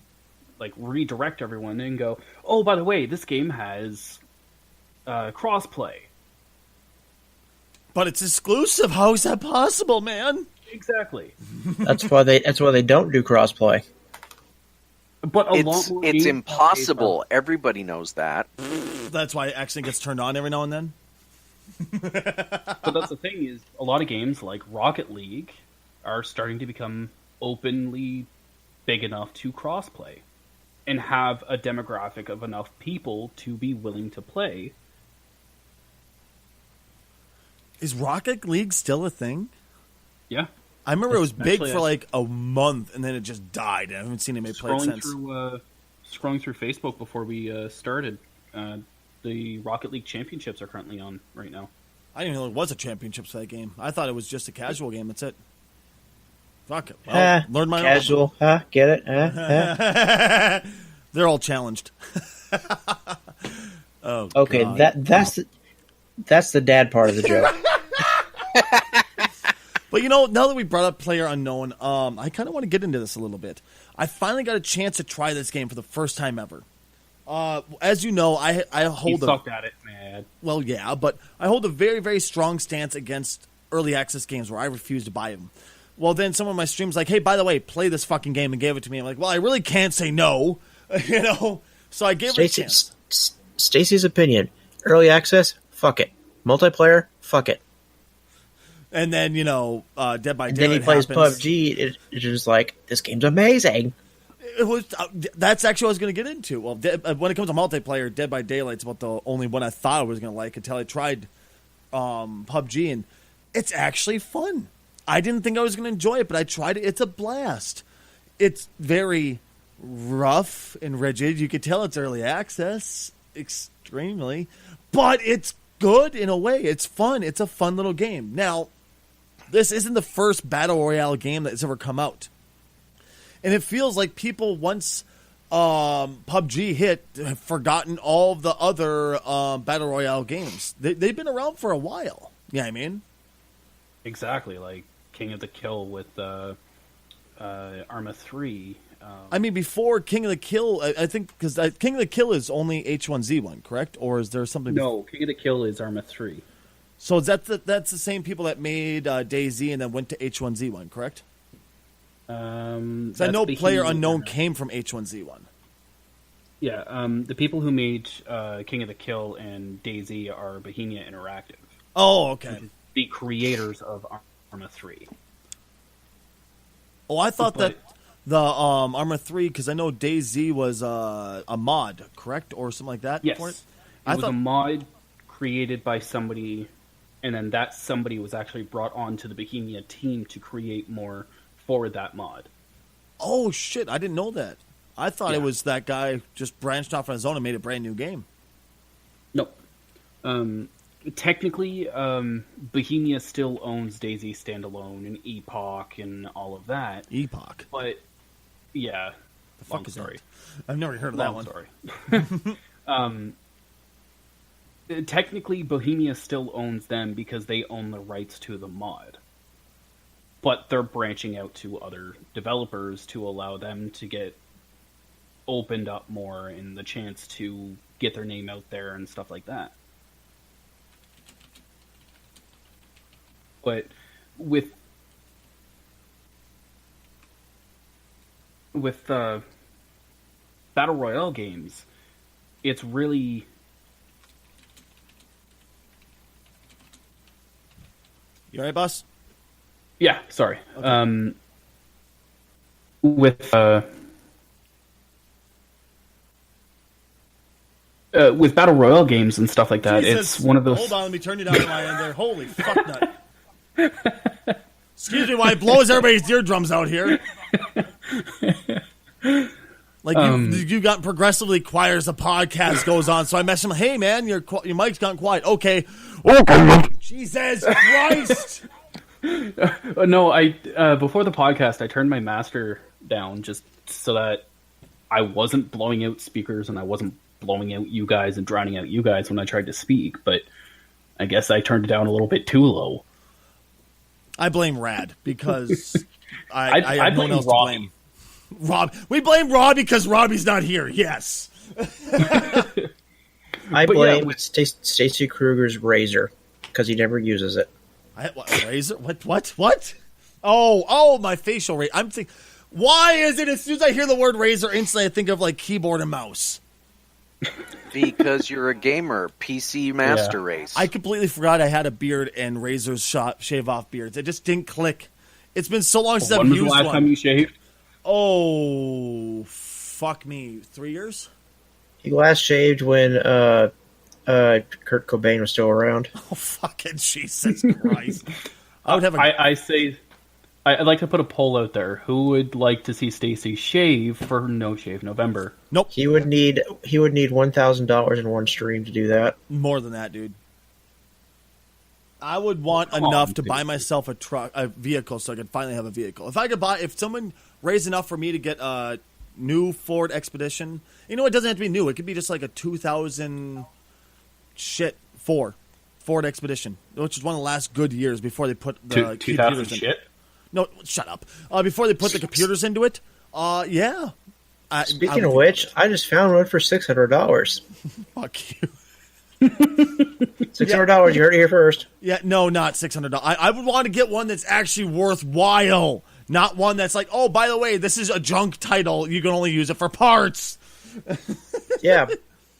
Speaker 2: redirect everyone and go, oh, by the way, this game has crossplay.
Speaker 1: But it's exclusive. How is that possible, man?
Speaker 2: Exactly.
Speaker 4: That's why they don't do crossplay.
Speaker 2: But
Speaker 3: it's impossible. Everybody knows that.
Speaker 1: That's why it actually gets turned on every now and then.
Speaker 2: But that's the thing is, a lot of games like Rocket League are starting to become openly big enough to crossplay and have a demographic of enough people to be willing to play.
Speaker 1: Is Rocket League still a thing?
Speaker 2: Yeah.
Speaker 1: I remember it was big for like a month, and then it just died. I haven't seen anybody play it since.
Speaker 2: Scrolling through Facebook before we started, the Rocket League Championships are currently on right now.
Speaker 1: I didn't know there was a championships for that game. I thought it was just a casual game. That's it. Fuck it. Well, learn my
Speaker 4: casual. Get it?
Speaker 1: They're all challenged. Oh,
Speaker 4: okay,
Speaker 1: God.
Speaker 4: That's the dad part of the joke.
Speaker 1: But now that we brought up PlayerUnknown, I kind of want to get into this a little bit. I finally got a chance to try this game for the first time ever. As you know, I hold
Speaker 2: sucked at it, man.
Speaker 1: Well, yeah, but I hold a very, very strong stance against early access games where I refuse to buy them. Well, then some of my streams like, hey, by the way, play this fucking game, and gave it to me. I'm like, well, I really can't say no, So I gave it a chance.
Speaker 4: Stacy's opinion: early access, fuck it. Multiplayer, fuck it.
Speaker 1: And then Dead by Daylight.
Speaker 4: Then he plays
Speaker 1: happens.
Speaker 4: PUBG. It's just like, this game's amazing.
Speaker 1: It was. That's actually what I was going to get into. Well, when it comes to multiplayer, Dead by Daylight's about the only one I thought I was going to like until I tried PUBG, and it's actually fun. I didn't think I was going to enjoy it, but I tried it. It's a blast. It's very rough and rigid. You could tell it's early access, extremely, but it's good in a way. It's fun. It's a fun little game. Now, this isn't the first Battle Royale game that's ever come out. And it feels like people, once PUBG hit, have forgotten all of the other Battle Royale games. They've been around for a while. Yeah, I mean?
Speaker 2: Exactly, like King of the Kill with Arma 3.
Speaker 1: I mean, before King of the Kill, I think, because King of the Kill is only H1Z1, correct? Or is there something...
Speaker 2: No, King of the Kill is Arma 3.
Speaker 1: So that's the same people that made DayZ and then went to H1Z1, correct? Because I know Player Unknown came from H1Z1.
Speaker 2: Yeah, the people who made King of the Kill and DayZ are Bohemia Interactive.
Speaker 1: Oh, okay.
Speaker 2: The creators of Arma 3.
Speaker 1: Oh, I thought that the Arma 3, because I know DayZ was a mod, correct? Or something like that?
Speaker 2: Yes.
Speaker 1: For it?
Speaker 2: It was a mod created by somebody, and then that somebody was actually brought onto the Bohemia team to create more for that mod.
Speaker 1: Oh, shit. I didn't know that. I thought it was that guy just branched off on his own and made a brand new game.
Speaker 2: No. Technically, Bohemia still owns DayZ Standalone and Epoch and all of that.
Speaker 1: Epoch?
Speaker 2: But, yeah.
Speaker 1: The fuck is
Speaker 2: story.
Speaker 1: that? I've never heard of that one.
Speaker 2: Sorry. Technically, Bohemia still owns them because they own the rights to the mod. But they're branching out to other developers to allow them to get opened up more and the chance to get their name out there and stuff like that. But with Battle Royale games, it's really...
Speaker 1: You alright, boss?
Speaker 2: Yeah, sorry.
Speaker 1: Okay.
Speaker 2: With Battle Royale games and stuff like that,
Speaker 1: Jesus.
Speaker 2: it's one of those...
Speaker 1: Hold on, let me turn you down to my end there. Holy fuck nut. Excuse me while it blows everybody's eardrums out here. Like, you got progressively quiet as the podcast goes on, so I messaged him, hey man, your mic's gotten quiet. Okay. Jesus Christ!
Speaker 2: No, before the podcast, I turned my master down just so that I wasn't blowing out speakers and I wasn't blowing out you guys and drowning out you guys when I tried to speak, but I guess I turned it down a little bit too low.
Speaker 1: I blame Rad because I have no one
Speaker 2: blame
Speaker 1: else
Speaker 2: Robbie.
Speaker 1: to blame. Rob, we blame Robbie because Robbie's not here. Yes.
Speaker 4: I blame Stacy Kruger's razor because he never uses it.
Speaker 1: Razor? What? Oh, my facial razor. I'm thinking, why is it as soon as I hear the word razor, instantly I think of like keyboard and mouse?
Speaker 3: Because you're a gamer, PC master race.
Speaker 1: I completely forgot I had a beard and razors shave off beards. It just didn't click. It's been so long since I've used one.
Speaker 2: When was the last time you shaved?
Speaker 1: Oh, fuck me. 3 years?
Speaker 4: He last shaved when Kurt Cobain was still around.
Speaker 1: Oh, fucking Jesus Christ. I would have
Speaker 2: I'd like to put a poll out there. Who would like to see Stacy shave for No Shave November?
Speaker 1: Nope.
Speaker 4: He would need $1,000 in one stream to do that.
Speaker 1: More than that, dude. I would want enough to buy myself a vehicle so I could finally have a vehicle. If someone raised enough for me to get a new Ford Expedition, it doesn't have to be new. It could be just like a 2000 Ford Expedition, which is one of the last good years before they put the computers in.
Speaker 2: Shit?
Speaker 1: No, shut up. Before they put the computers into it, yeah.
Speaker 4: Speaking of which, I just found one for $600.
Speaker 1: Fuck you.
Speaker 4: $600. You heard it here first.
Speaker 1: Yeah, no, not $600. I would want to get one that's actually worthwhile, not one that's like, oh, by the way, this is a junk title. You can only use it for parts.
Speaker 4: Yeah,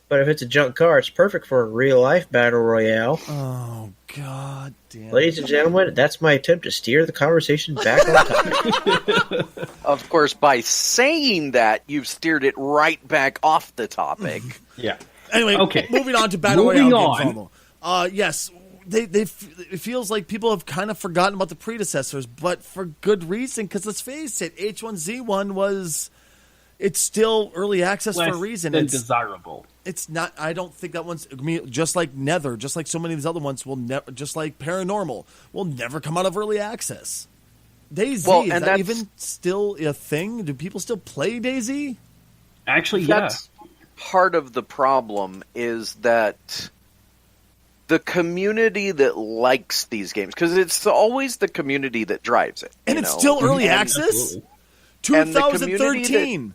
Speaker 4: but if it's a junk car, it's perfect for a real-life battle royale.
Speaker 1: Oh, God damn.
Speaker 4: Ladies and gentlemen, that's my attempt to steer the conversation back on topic.
Speaker 3: Of course, by saying that, you've steered it right back off the topic.
Speaker 2: Yeah.
Speaker 1: Anyway,
Speaker 2: okay.
Speaker 1: Moving on to Battle Royale games. Yes, it feels like people have kind of forgotten about the predecessors, but for good reason, because let's face it, H1Z1 was It's still early access
Speaker 2: less
Speaker 1: for a reason.
Speaker 2: than
Speaker 1: It's
Speaker 2: desirable.
Speaker 1: It's not. I don't think that one's. I mean, just like Nether, just like so many of these other ones will never. Just like Paranormal will never come out of early access. DayZ,
Speaker 3: Well,
Speaker 1: is
Speaker 3: and
Speaker 1: that
Speaker 3: that's-
Speaker 1: even still a thing? Do people still play DayZ?
Speaker 2: Actually, yeah.
Speaker 3: That's part of the problem is that the community that likes these games, because it's always the community that drives it.
Speaker 1: And
Speaker 3: you
Speaker 1: it's
Speaker 3: know?
Speaker 1: still early
Speaker 3: And-
Speaker 1: access.
Speaker 3: And the community
Speaker 1: 2013.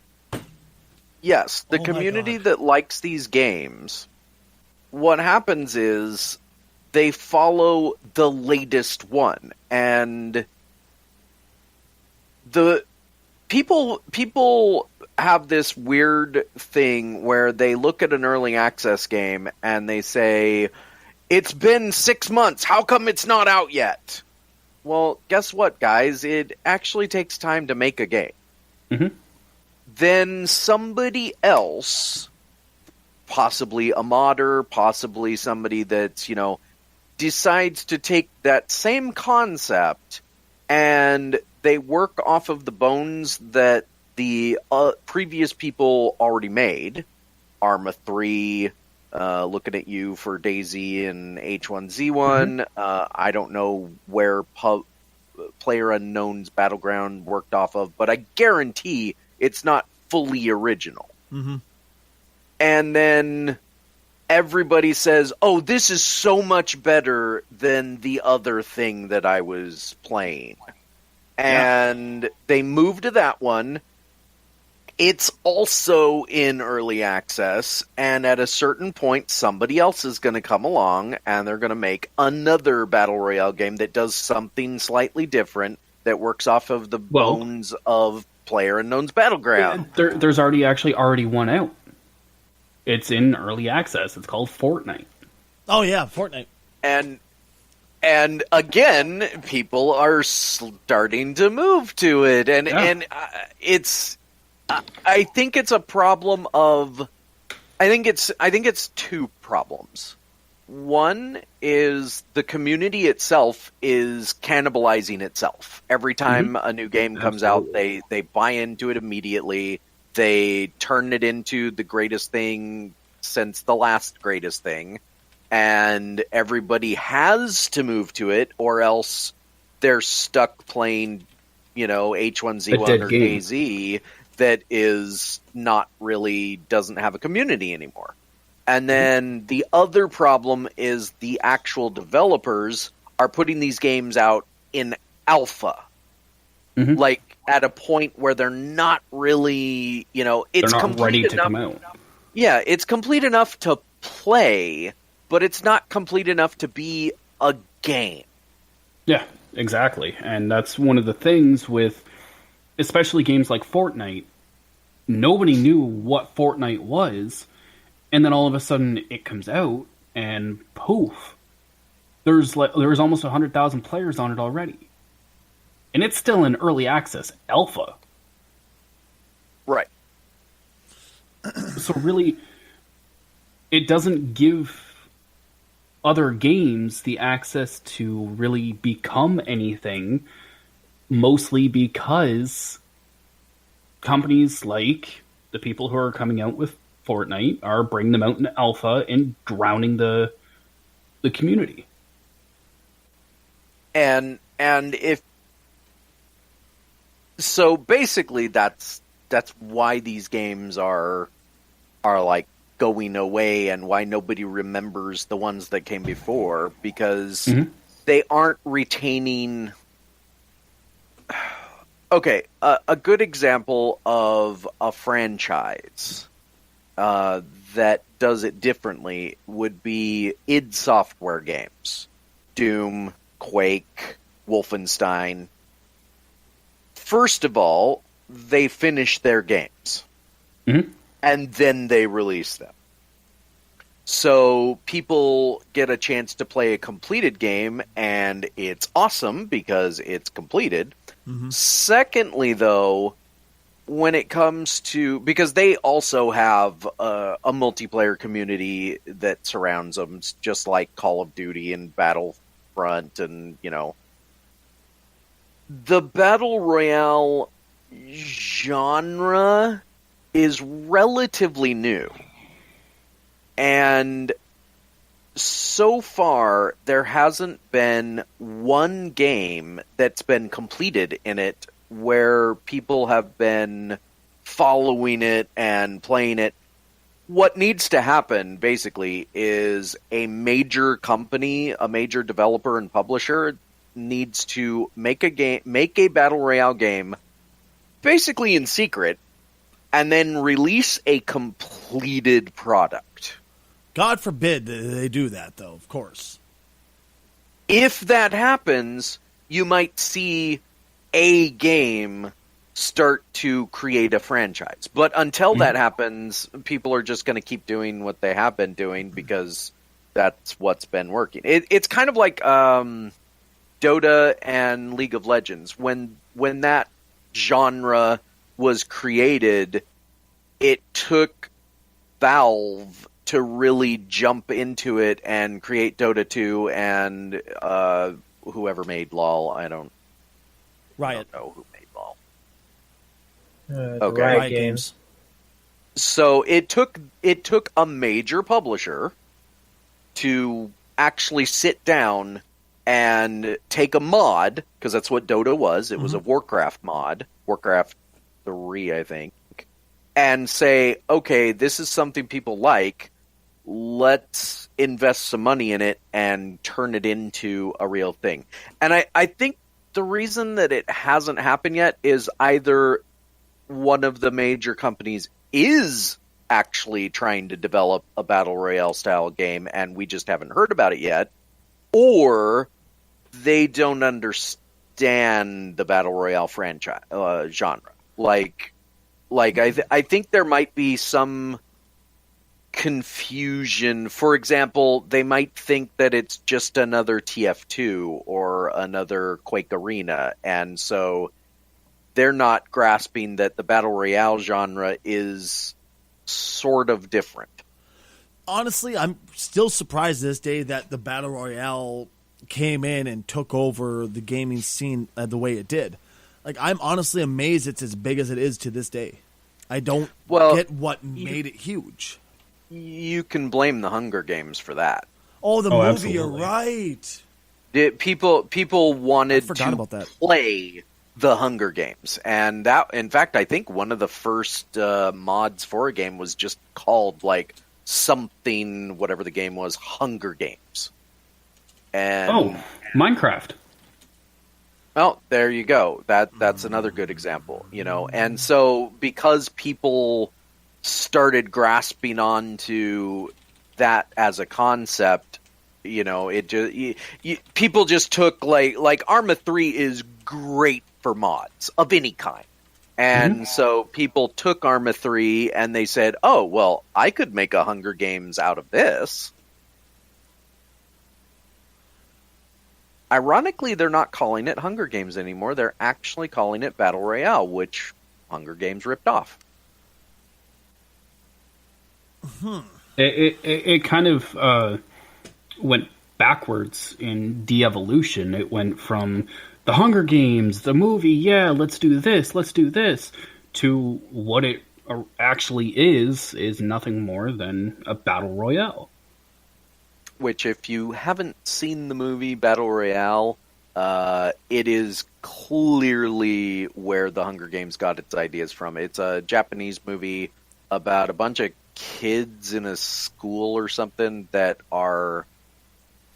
Speaker 3: Yes, the
Speaker 1: Oh my
Speaker 3: community
Speaker 1: God.
Speaker 3: that likes these games, what happens is they follow the latest one, and the people have this weird thing where they look at an early access game and they say, "It's been 6 months. How come it's not out yet?" Well, guess what, guys? It actually takes time to make a game.
Speaker 2: Mhm.
Speaker 3: Then somebody else, possibly a modder, possibly somebody that's, decides to take that same concept and they work off of the bones that the previous people already made. Arma 3, looking at you for DayZ and H1Z1. I don't know where PlayerUnknown's Battleground worked off of, but I guarantee it's not fully original.
Speaker 1: Mm-hmm.
Speaker 3: And then everybody says, "Oh, this is so much better than the other thing that I was playing." And they move to that one. It's also in early access, and at a certain point, somebody else is going to come along, and they're going to make another Battle Royale game that does something slightly different, that works off of the bones of PlayerUnknown's Battleground.
Speaker 2: There's already one out. It's in early access. It's called Fortnite.
Speaker 1: Oh yeah, Fortnite.
Speaker 3: And again, people are starting to move to it, and it's. I think it's a problem of. I think it's two problems. One is the community itself is cannibalizing itself. Every time a new game comes out, they buy into it immediately. They turn it into the greatest thing since the last greatest thing. And everybody has to move to it, or else they're stuck playing, H1Z1 or
Speaker 2: game.
Speaker 3: DayZ that is not really, doesn't have a community anymore. And then the other problem is the actual developers are putting these games out in alpha. Like, at a point where they're not really, it's
Speaker 2: They're not
Speaker 3: complete
Speaker 2: ready to
Speaker 3: enough.
Speaker 2: come out.
Speaker 3: Yeah, it's complete enough to play, but it's not complete enough to be a game.
Speaker 2: Yeah, exactly. And that's one of the things with, especially games like Fortnite. Nobody knew what Fortnite was, and then all of a sudden it comes out, and poof, there's almost 100,000 players on it already, and it's still in early access alpha.
Speaker 3: Right.
Speaker 2: So really, it doesn't give other games the access to really become anything, mostly because companies like the people who are coming out with Fortnite are bringing them out in alpha and drowning the community.
Speaker 3: And if so, basically that's why these games are like going away, and why nobody remembers the ones that came before, because they aren't retaining. Okay, a good example of a franchise that does it differently would be id Software games. Doom, Quake, Wolfenstein. First of all, they finish their games. And then they release them. So people get a chance to play a completed game, and it's awesome because it's completed. Secondly, though, when it comes to, because they also have a multiplayer community that surrounds them, just like Call of Duty and Battlefront, and the Battle Royale genre is relatively new. And so far, there hasn't been one game that's been completed in it where people have been following it and playing it. What needs to happen, basically, is a major company, a major developer and publisher needs to make a battle royale game, basically in secret, and then release a completed product.
Speaker 1: God forbid that they do that, though, of course.
Speaker 3: If that happens, you might see a game start to create a franchise. But until that happens, people are just going to keep doing what they have been doing because that's what's been working. It's kind of like Dota and League of Legends. When that genre was created, it took Valve to really jump into it and create Dota 2 and whoever made LoL. I don't know who made LoL.
Speaker 4: The Riot Games.
Speaker 3: So it took a major publisher to actually sit down and take a mod, because that's what Dota was. It was a Warcraft mod, Warcraft 3, I think, and say, okay, this is something people like. Let's invest some money in it and turn it into a real thing. And I think the reason that it hasn't happened yet is either one of the major companies is actually trying to develop a battle royale style game and we just haven't heard about it yet, or they don't understand the battle royale franchise genre. I think there might be some confusion. For example, they might think that it's just another TF2 or another Quake Arena, and so they're not grasping that the battle royale genre is sort of different.
Speaker 1: Honestly, I'm still surprised this day that the battle royale came in and took over the gaming scene the way it did. Like, I'm honestly amazed it's as big as it is to this day. I don't get what made it huge.
Speaker 3: You can blame the Hunger Games for that.
Speaker 1: Oh, the movie,
Speaker 2: absolutely.
Speaker 1: You're right.
Speaker 3: People wanted
Speaker 1: to
Speaker 3: play the Hunger Games, and that, in fact, I think one of the first mods for a game was just called like something, whatever the game was, Hunger Games. And
Speaker 2: Minecraft.
Speaker 3: Well, there you go. That's another good example, And so because people started grasping onto that as a concept, it just people just took like Arma 3 is great for mods of any kind. And so people took Arma 3 and they said, "Oh, well, I could make a Hunger Games out of this." Ironically, they're not calling it Hunger Games anymore. They're actually calling it Battle Royale, which Hunger Games ripped off.
Speaker 2: It kind of went backwards in de-evolution. It went from the Hunger Games, the movie, let's do this, to what it actually is nothing more than a battle royale.
Speaker 3: Which, if you haven't seen the movie Battle Royale, it is clearly where the Hunger Games got its ideas from. It's a Japanese movie about a bunch of kids in a school or something that are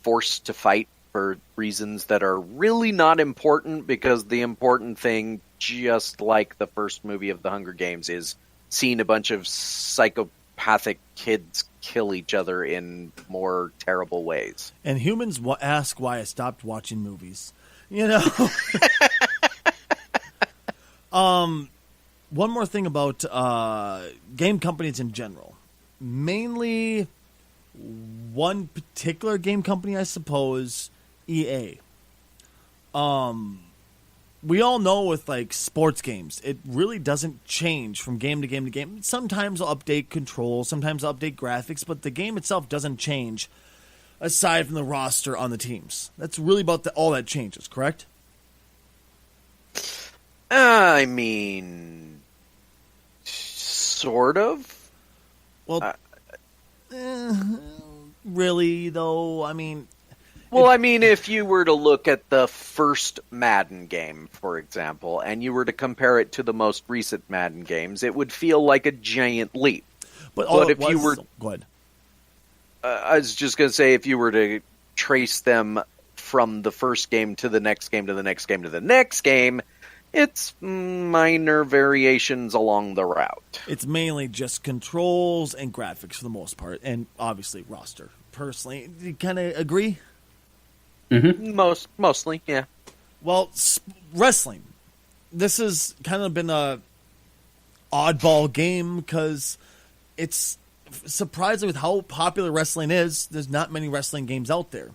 Speaker 3: forced to fight for reasons that are really not important, because the important thing, just like the first movie of the Hunger Games, is seeing a bunch of psychopathic kids kill each other in more terrible ways.
Speaker 1: And humans ask why I stopped watching movies. One more thing about game companies in general. Mainly one particular game company, I suppose, EA. We all know with like sports games, it really doesn't change from game to game to game. Sometimes they'll update controls, sometimes they'll update graphics, but the game itself doesn't change aside from the roster on the teams. That's really about all that changes, correct?
Speaker 3: I mean, Sort of.
Speaker 1: Well, really though. I mean,
Speaker 3: Well, I mean, if you were to look at the first Madden game, for example, and you were to compare it to the most recent Madden games, it would feel like a giant leap.
Speaker 1: but
Speaker 3: if you were,
Speaker 1: go ahead.
Speaker 3: I was just going to say, if you were to trace them from the first game to the next game to the next game to the next game, it's minor variations along the route.
Speaker 1: It's mainly just controls and graphics for the most part, and obviously roster. Personally, do you kind of agree?
Speaker 3: Mostly, yeah.
Speaker 1: Well, wrestling. This has kind of been a oddball game because it's surprising with how popular wrestling is. There's not many wrestling games out there.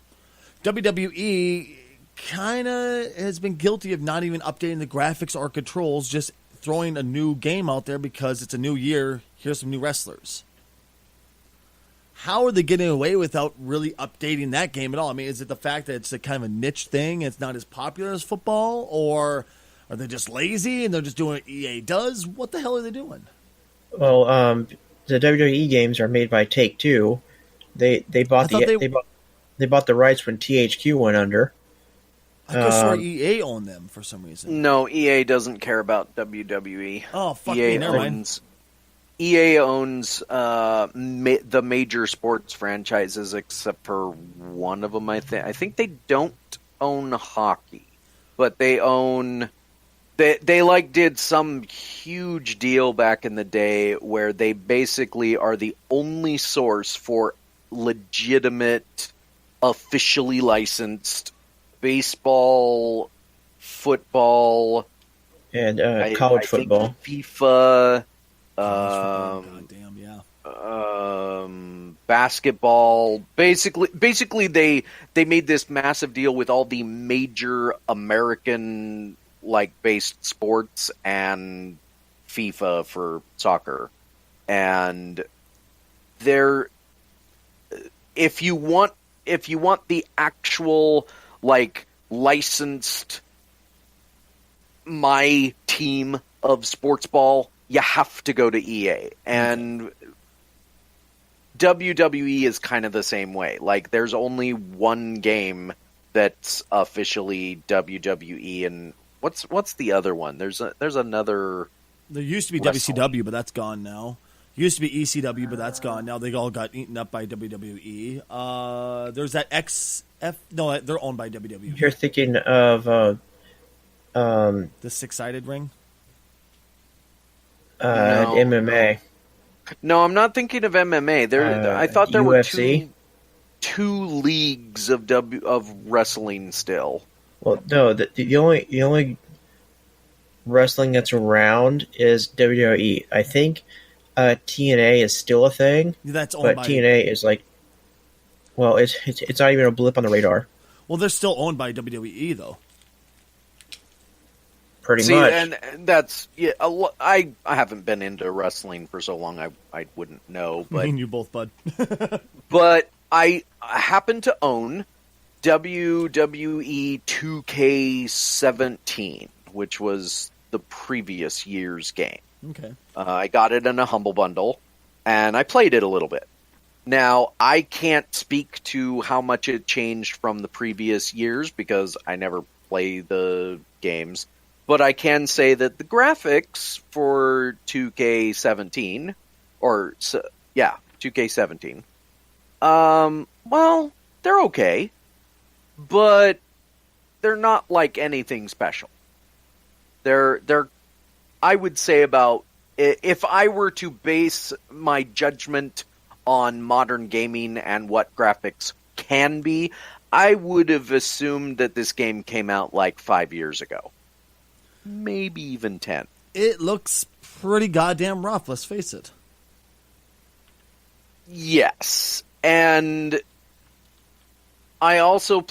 Speaker 1: WWE kind of has been guilty of not even updating the graphics or controls, just throwing a new game out there because it's a new year. Here's some new wrestlers. How are they getting away without really updating that game at all? I mean, is it the fact that it's a kind of a niche thing, it's not as popular as football, or are they just lazy and they're just doing what EA does? What the hell are they doing?
Speaker 4: Well, the WWE games are made by Take-Two. They bought they bought the rights when THQ went under.
Speaker 1: I could swear EA owned them for some reason.
Speaker 3: No, EA doesn't care about WWE.
Speaker 1: Oh, fuck
Speaker 3: EA
Speaker 1: me, never mind.
Speaker 3: EA owns the major sports franchises except for one of them. I think they don't own hockey, but they own. They like did some huge deal back in the day where they basically are the only source for legitimate, officially licensed baseball, football,
Speaker 4: and college football,
Speaker 3: FIFA.
Speaker 1: Goddamn, yeah.
Speaker 3: Basketball. Basically, they made this massive deal with all the major American based sports and FIFA for soccer, and if you want the actual licensed my team of sports ball, you have to go to EA. And WWE is kind of the same way. There's only one game that's officially WWE, and what's the other one? There's another.
Speaker 1: There used to be WCW, but that's gone now. Used to be ECW, but that's gone now. They all got eaten up by WWE. There's that XF. No, they're owned by WWE.
Speaker 4: You're thinking of
Speaker 1: the six-sided ring.
Speaker 3: No.
Speaker 4: MMA.
Speaker 3: No, I'm not thinking of MMA. I thought there
Speaker 4: UFC?
Speaker 3: were two leagues of wrestling still.
Speaker 4: Well, no, the only wrestling that's around is WWE. I think TNA is still a thing.
Speaker 1: That's owned
Speaker 4: but
Speaker 1: by
Speaker 4: TNA is it's not even a blip on the radar.
Speaker 1: Well, they're still owned by WWE though.
Speaker 4: Pretty much.
Speaker 3: And that's I haven't been into wrestling for so long I wouldn't know, but
Speaker 1: Me and you both, bud.
Speaker 3: but I happen to own WWE 2K17, which was the previous year's game.
Speaker 1: Okay.
Speaker 3: I got it in a Humble Bundle, and I played it a little bit. Now, I can't speak to how much it changed from the previous years because I never play the games, but I can say that the graphics for 2K17, 2K17, well, they're okay, but they're not like anything special. They're I would say about, if I were to base my judgment on modern gaming and what graphics can be, I would have assumed that this game came out 5 years ago. Maybe even 10.
Speaker 1: It looks pretty goddamn rough, let's face it.
Speaker 3: Yes. And I also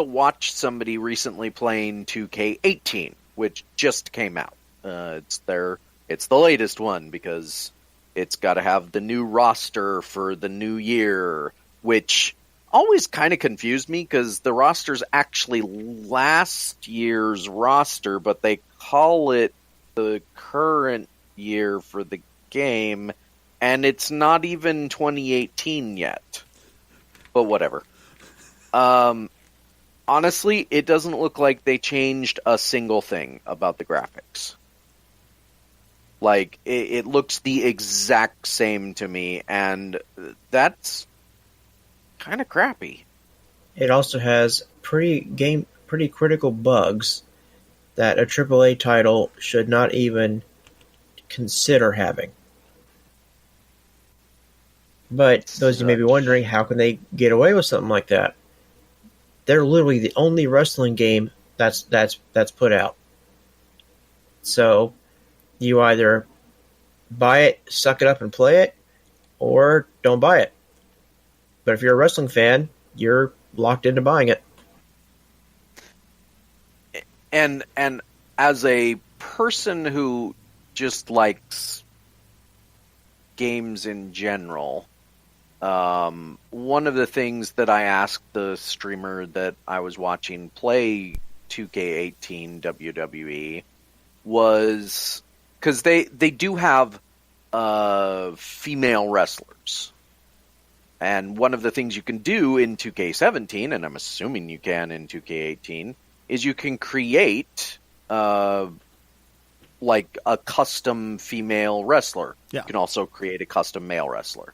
Speaker 3: watched somebody recently playing 2K18, which just came out. It's the latest one because it's got to have the new roster for the new year, which always kind of confused me because the roster's actually last year's roster, but they call it the current year for the game, and it's not even 2018 yet. But whatever. Honestly, it doesn't look like they changed a single thing about the graphics. Like, it looks the exact same to me, and that's kind of crappy.
Speaker 4: It also has pretty critical bugs that a AAA title should not even consider having. But those of you may be wondering, how can they get away with something like that? They're literally the only wrestling game that's put out. So you either buy it, suck it up, and play it, or don't buy it. But if you're a wrestling fan, you're locked into buying it.
Speaker 3: And as a person who just likes games in general, one of the things that I asked the streamer that I was watching play 2K18 WWE was, because they do have female wrestlers. And one of the things you can do in 2K17, and I'm assuming you can in 2K18, is you can create like a custom female wrestler.
Speaker 1: Yeah.
Speaker 3: You can also create a custom male wrestler.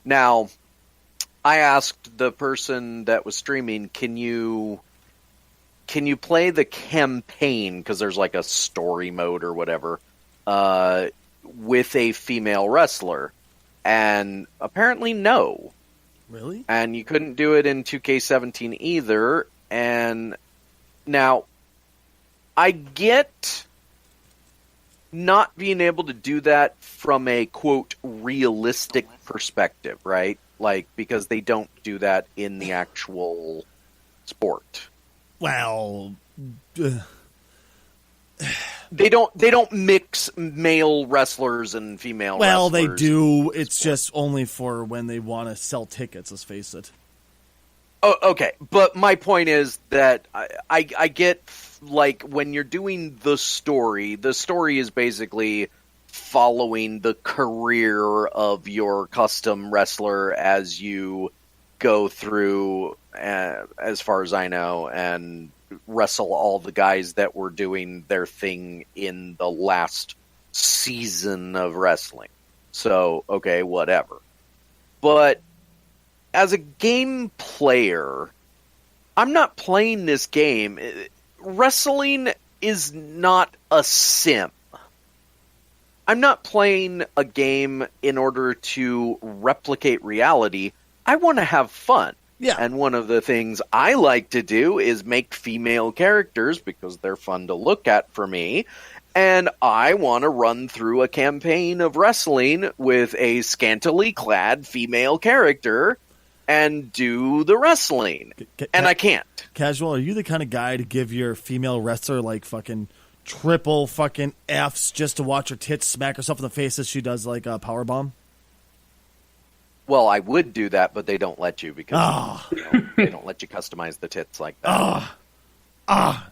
Speaker 3: Now, I asked the person that was streaming, can you play the campaign, because there's like a story mode or whatever, with a female wrestler? And apparently no.
Speaker 1: Really?
Speaker 3: And you couldn't do it in 2K17 either. And now, I get not being able to do that from a, quote, realistic perspective, right? Like, because they don't do that in the actual sport.
Speaker 1: Well,
Speaker 3: They don't mix male wrestlers and female
Speaker 1: well,
Speaker 3: wrestlers.
Speaker 1: they do. It's just only for when they want to sell tickets, let's face it.
Speaker 3: Oh, okay. But my point is that I get, like, when you're doing the story is basically following the career of your custom wrestler as you go through, as far as I know, and wrestle all the guys that were doing their thing in the last season of wrestling. So, okay, whatever. But as a game player, I'm not playing this game. Wrestling is not a sim. I'm not playing a game in order to replicate reality. I want to have fun.
Speaker 1: Yeah.
Speaker 3: And one of the things I like to do is make female characters because they're fun to look at for me. And I want to run through a campaign of wrestling with a scantily clad female character and do the wrestling. And I can't.
Speaker 1: Casual, are you the kind of guy to give your female wrestler like fucking triple fucking Fs just to watch her tits smack herself in the face as she does like a powerbomb?
Speaker 3: Well, I would do that, but they don't let you because they don't let you customize the tits like that.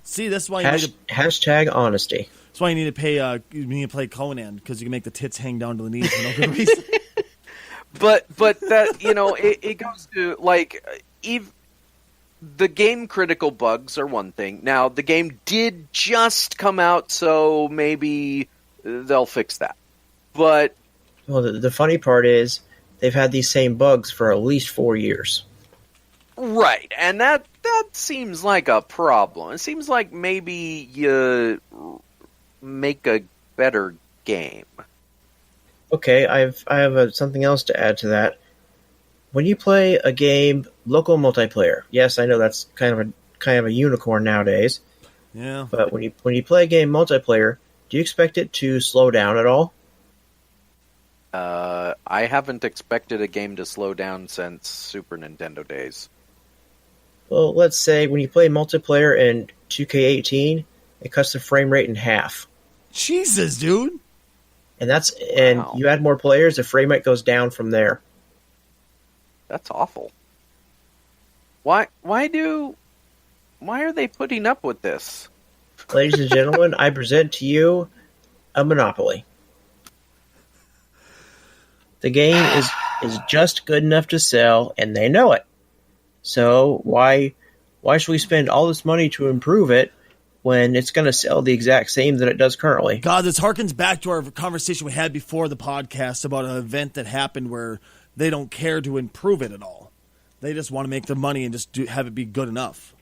Speaker 1: See, this is why you need to,
Speaker 4: Hashtag honesty.
Speaker 1: that's why you need to pay. You need to play Conan because you can make the tits hang down to the knees for no good reason.
Speaker 3: But that, it goes to, like, the game critical bugs are one thing. Now, the game did just come out, so maybe they'll fix that. But
Speaker 4: Well, the funny part is they've had these same bugs for at least 4 years.
Speaker 3: right, and that seems like a problem. It seems like maybe you make a better game.
Speaker 4: Okay, I have something else to add to that. When you play a game local multiplayer, yes, I know that's kind of a unicorn nowadays.
Speaker 1: Yeah.
Speaker 4: But when you play a game multiplayer, do you expect it to slow down at all?
Speaker 3: I haven't expected a game to slow down since Super Nintendo days.
Speaker 4: Well, let's say when you play multiplayer in 2K18, it cuts the frame rate in half.
Speaker 1: Jesus, dude.
Speaker 4: And
Speaker 3: Wow.
Speaker 4: you add more players, the frame rate goes down from there.
Speaker 3: That's awful. Why are they putting up with this?
Speaker 4: Ladies and gentlemen, I present to you a monopoly. The game is just good enough to sell, and they know it. So why should we spend all this money to improve it when it's going to sell the exact same that it does currently?
Speaker 1: God, this harkens back to our conversation we had before the podcast about an event that happened where they don't care to improve it at all. They just want to make their money and just have it be good enough.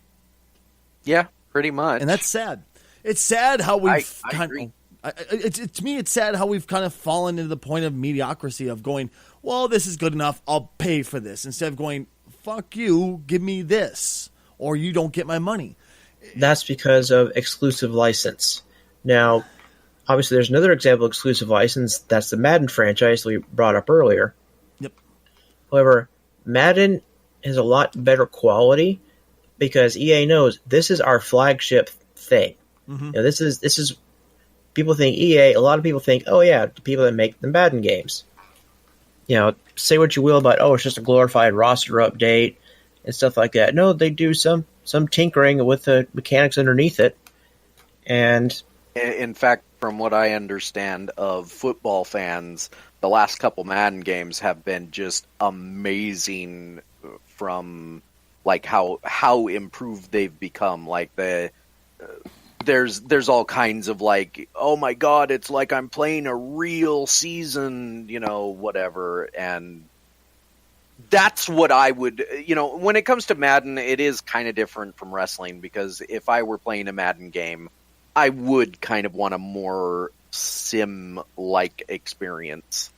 Speaker 3: Yeah, pretty much.
Speaker 1: And that's sad. It's sad how we've
Speaker 3: I agree.
Speaker 1: To me, it's sad how we've kind of fallen into the point of mediocrity of going, well, this is good enough, I'll pay for this, instead of going, fuck you, give me this, or you don't get my money.
Speaker 4: That's because of exclusive license. Now, obviously, there's another example of exclusive license. That's the Madden franchise we brought up earlier.
Speaker 1: Yep.
Speaker 4: However, Madden has a lot better quality because EA knows this is our flagship thing.
Speaker 1: Mm-hmm.
Speaker 4: You know, this is people think EA. A lot of people think, oh yeah, the people that make the Madden games. You know, say what you will about, oh, it's just a glorified roster update and stuff like that. No, they do some tinkering with the mechanics underneath it. And
Speaker 3: in fact, from what I understand of football fans, the last couple Madden games have been just amazing from like how improved they've become. Like there's all kinds of like, oh my god, it's like I'm playing a real season, you know, whatever. And that's what I would, you know, when it comes to Madden, it is kind of different from wrestling, because if I were playing a Madden game, I would kind of want a more sim-like experience.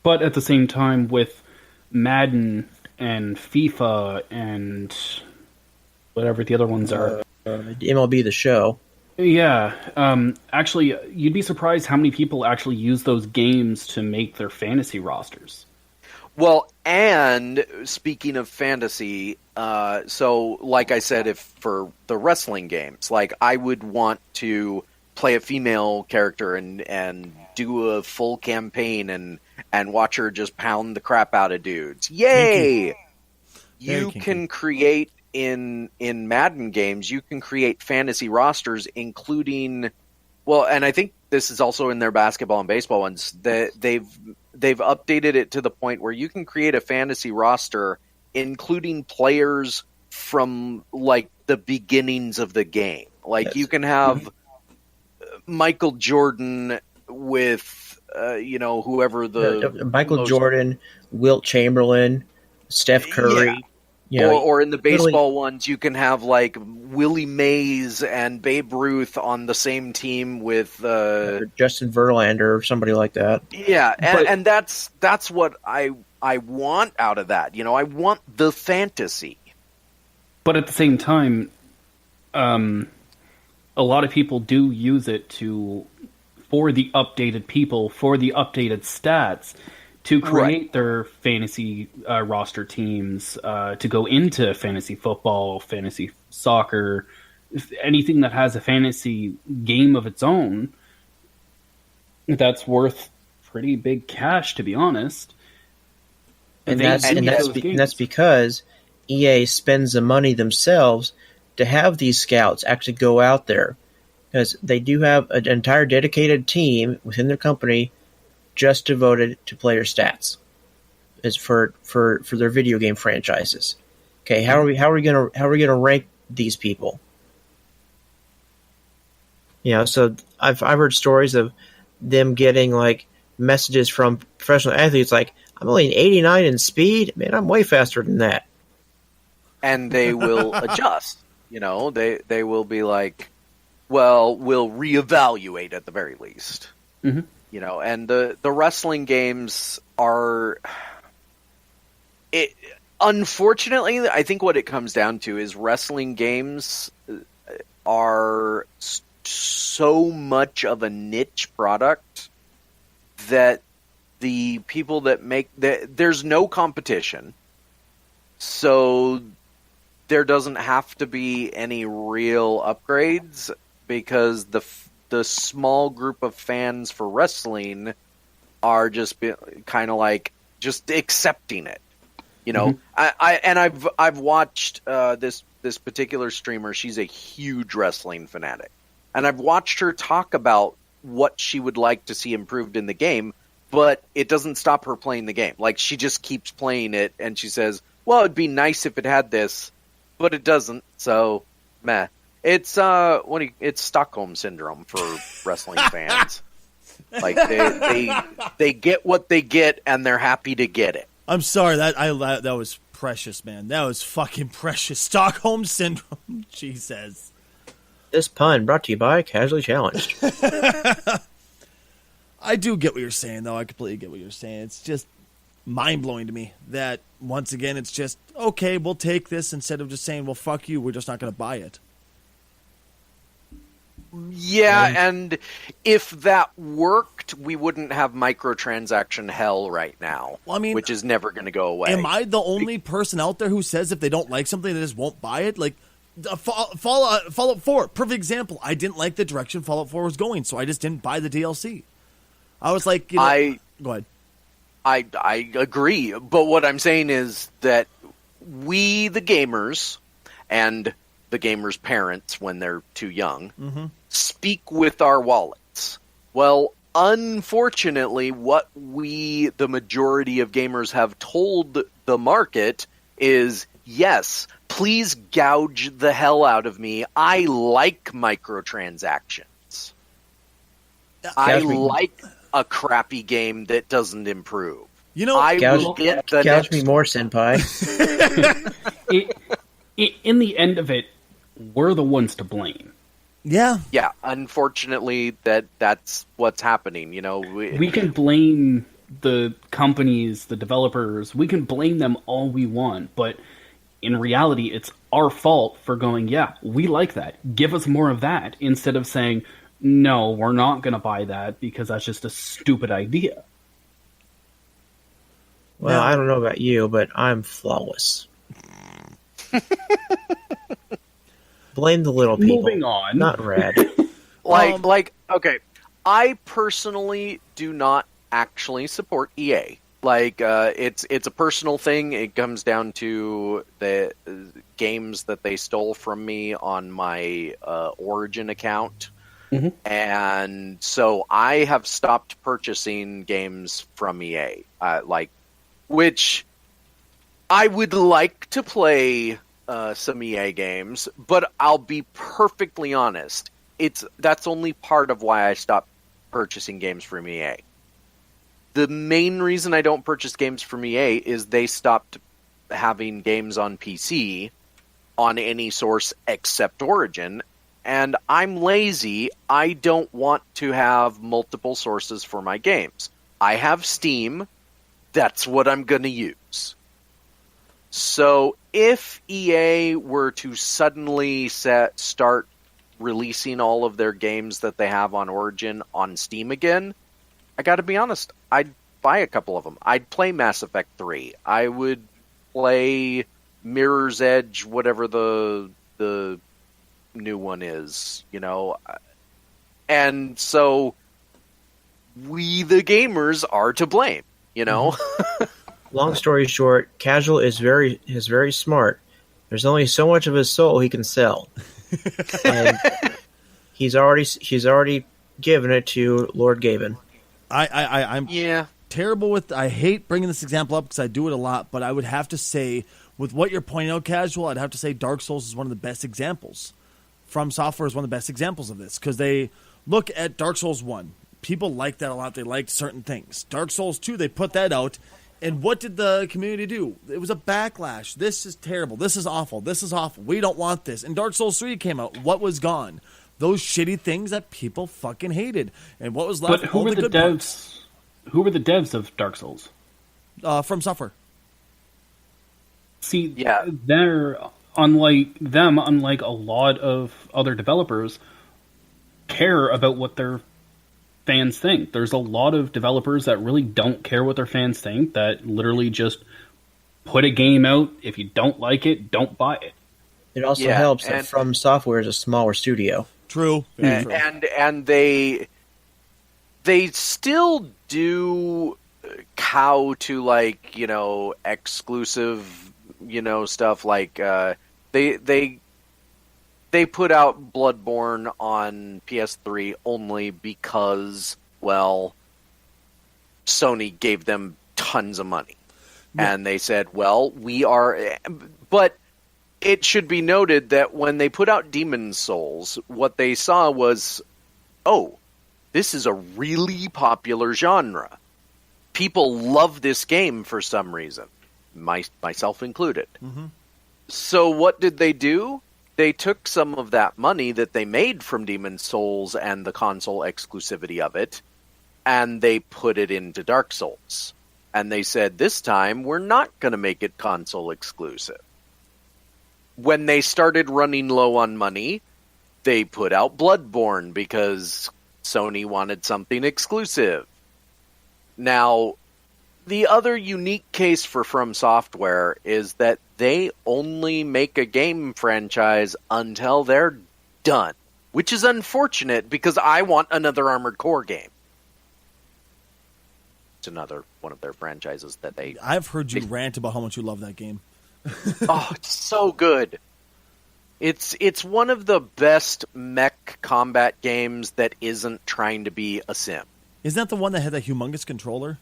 Speaker 2: But at the same time, with Madden and FIFA and whatever the other ones are,
Speaker 4: MLB The Show.
Speaker 2: yeah, actually, you'd be surprised how many people actually use those games to make their fantasy rosters.
Speaker 3: Well, and speaking of fantasy, so like I said, if for the wrestling games, like I would want to play a female character and do a full campaign and watch her just pound the crap out of dudes. Yay! You can create in Madden games, you can create fantasy rosters, including, well, and I think this is also in their basketball and baseball ones, that they've updated it to the point where you can create a fantasy roster including players from like the beginnings of the game. Like you can have Michael Jordan with you know, whoever the
Speaker 4: Michael Jordan, Wilt Chamberlain, Steph Curry.
Speaker 3: Yeah.
Speaker 4: You know,
Speaker 3: or in the baseball ones, you can have like Willie Mays and Babe Ruth on the same team with
Speaker 4: Justin Verlander or somebody like that.
Speaker 3: Yeah, and that's what I want out of that. You know, I want the fantasy.
Speaker 2: But at the same time, a lot of people do use it for the updated people, for the updated stats, to create their fantasy roster teams, to go into fantasy football, fantasy soccer, anything that has a fantasy game of its own. That's worth pretty big cash, to be honest.
Speaker 4: And that's because EA spends the money themselves to have these scouts actually go out there, because they do have an entire dedicated team within their company just devoted to player stats, is for their video game franchises. Okay, how are we gonna rank these people? You know, so I've heard stories of them getting like messages from professional athletes like, I'm only an 89 in speed, man, I'm way faster than that.
Speaker 3: And they will adjust. You know, they will be like, well, we'll reevaluate at the very least.
Speaker 2: Mm-hmm.
Speaker 3: You know, and the wrestling games are, unfortunately, I think what it comes down to is wrestling games are so much of a niche product that the people that make there's no competition, so there doesn't have to be any real upgrades, because the small group of fans for wrestling are just kind of like just accepting it, you know. Mm-hmm. I've watched this particular streamer. She's a huge wrestling fanatic, and I've watched her talk about what she would like to see improved in the game but it doesn't stop her playing the game. Like, she just keeps playing it, and she says, well, it'd be nice if it had this, but it doesn't, so meh. It's it's Stockholm syndrome for wrestling fans. Like, they get what they get, and they're happy to get it.
Speaker 1: I'm sorry, that was precious, man. That was fucking precious. Stockholm syndrome, she says.
Speaker 4: This pun brought to you by Casually Challenged.
Speaker 1: I do get what you're saying, though. I completely get what you're saying. It's just mind-blowing to me that, once again, it's just, okay, we'll take this instead of just saying, well, fuck you, we're just not going to buy it.
Speaker 3: Yeah, and if that worked, we wouldn't have microtransaction hell right now,
Speaker 1: Well, I mean,
Speaker 3: which is never going to go away.
Speaker 1: Am I the only person out there who says if they don't like something, they just won't buy it? Like, Fallout 4, perfect example. I didn't like the direction Fallout 4 was going, so I just didn't buy the DLC. I was like, go ahead.
Speaker 3: I agree, but what I'm saying is that we, the gamers, and the gamers' parents when they're too young, speak with our wallets. Well, unfortunately, what we, the majority of gamers, have told the market is, yes, please gouge the hell out of me. I like microtransactions. I like a crappy game that doesn't improve.
Speaker 1: You know,
Speaker 3: I will get the
Speaker 4: Gouge
Speaker 3: next
Speaker 4: me more, senpai.
Speaker 2: In the end of it, we're the ones to blame.
Speaker 1: Yeah.
Speaker 3: Yeah, unfortunately, that's what's happening. You know,
Speaker 2: We can blame the companies, the developers. We can blame them all we want, but in reality, it's our fault for going, yeah, we like that. Give us more of that, instead of saying, no, we're not going to buy that because that's just a stupid idea.
Speaker 4: Well,
Speaker 1: Now-
Speaker 4: I don't know about you, but I'm flawless. Blame the little people.
Speaker 2: Moving on.
Speaker 4: Not Rad.
Speaker 3: Okay, I personally do not actually support EA. Like, it's a personal thing. It comes down to the games that they stole from me on my Origin account. And so I have stopped purchasing games from EA, which I would like to play some EA games, but I'll be perfectly honest, that's only part of why I stopped purchasing games from EA. The main reason I don't purchase games from EA is they stopped having games on PC on any source except Origin. And I'm lazy. I don't want to have multiple sources for my games. I have Steam. That's what I'm going to use. So if EA were to suddenly start releasing all of their games that they have on Origin on Steam again, I got to be honest, I'd buy a couple of them. I'd play Mass Effect 3. I would play Mirror's Edge, whatever the new one is, you know. And so we, the gamers, are to blame, you know.
Speaker 4: Long story short, Casual is very smart. There's only so much of his soul he can sell, and he's already given it to Lord Gaben.
Speaker 1: I'm terrible with. I hate bringing this example up because I do it a lot, but I would have to say, with what you're pointing out, Casual, I'd have to say Dark Souls is one of the best examples. From Software is one of the best examples of this because they look at Dark Souls 1. People liked that a lot. They liked certain things. Dark Souls 2, they put that out. And what did the community do? It was a backlash. This is terrible. This is awful. This is awful. We don't want this. And Dark Souls 3 came out. What was gone? Those shitty things that people fucking hated. And what was left?
Speaker 2: But who were the devs? Who were the devs of Dark Souls?
Speaker 1: From Software.
Speaker 2: See, they're unlike a lot of other developers, care about what their fans think. There's a lot of developers that really don't care what their fans think, that literally just put a game out. If you don't like it, don't buy it.
Speaker 4: It also helps that From Software is a smaller studio.
Speaker 1: True.
Speaker 3: True. And they still do cow to, like, you know, exclusive, you know, stuff like they put out Bloodborne on PS3 only because, well, Sony gave them tons of money. Yeah. And they said, well, we are... But it should be noted that when they put out Demon's Souls, what they saw was, oh, this is a really popular genre. People love this game for some reason, myself included. Mm-hmm. So what did they do? They took some of that money that they made from Demon's Souls and the console exclusivity of it, and they put it into Dark Souls. And they said, this time, we're not going to make it console exclusive. When they started running low on money, they put out Bloodborne because Sony wanted something exclusive. Now, the other unique case for From Software is that they only make a game franchise until they're done, which is unfortunate because I want another Armored Core game. It's another one of their franchises that they...
Speaker 1: I've heard you rant about how much you love that game.
Speaker 3: Oh, it's so good. It's one of the best mech combat games that isn't trying to be a sim.
Speaker 1: Isn't that the one that had that humongous controller?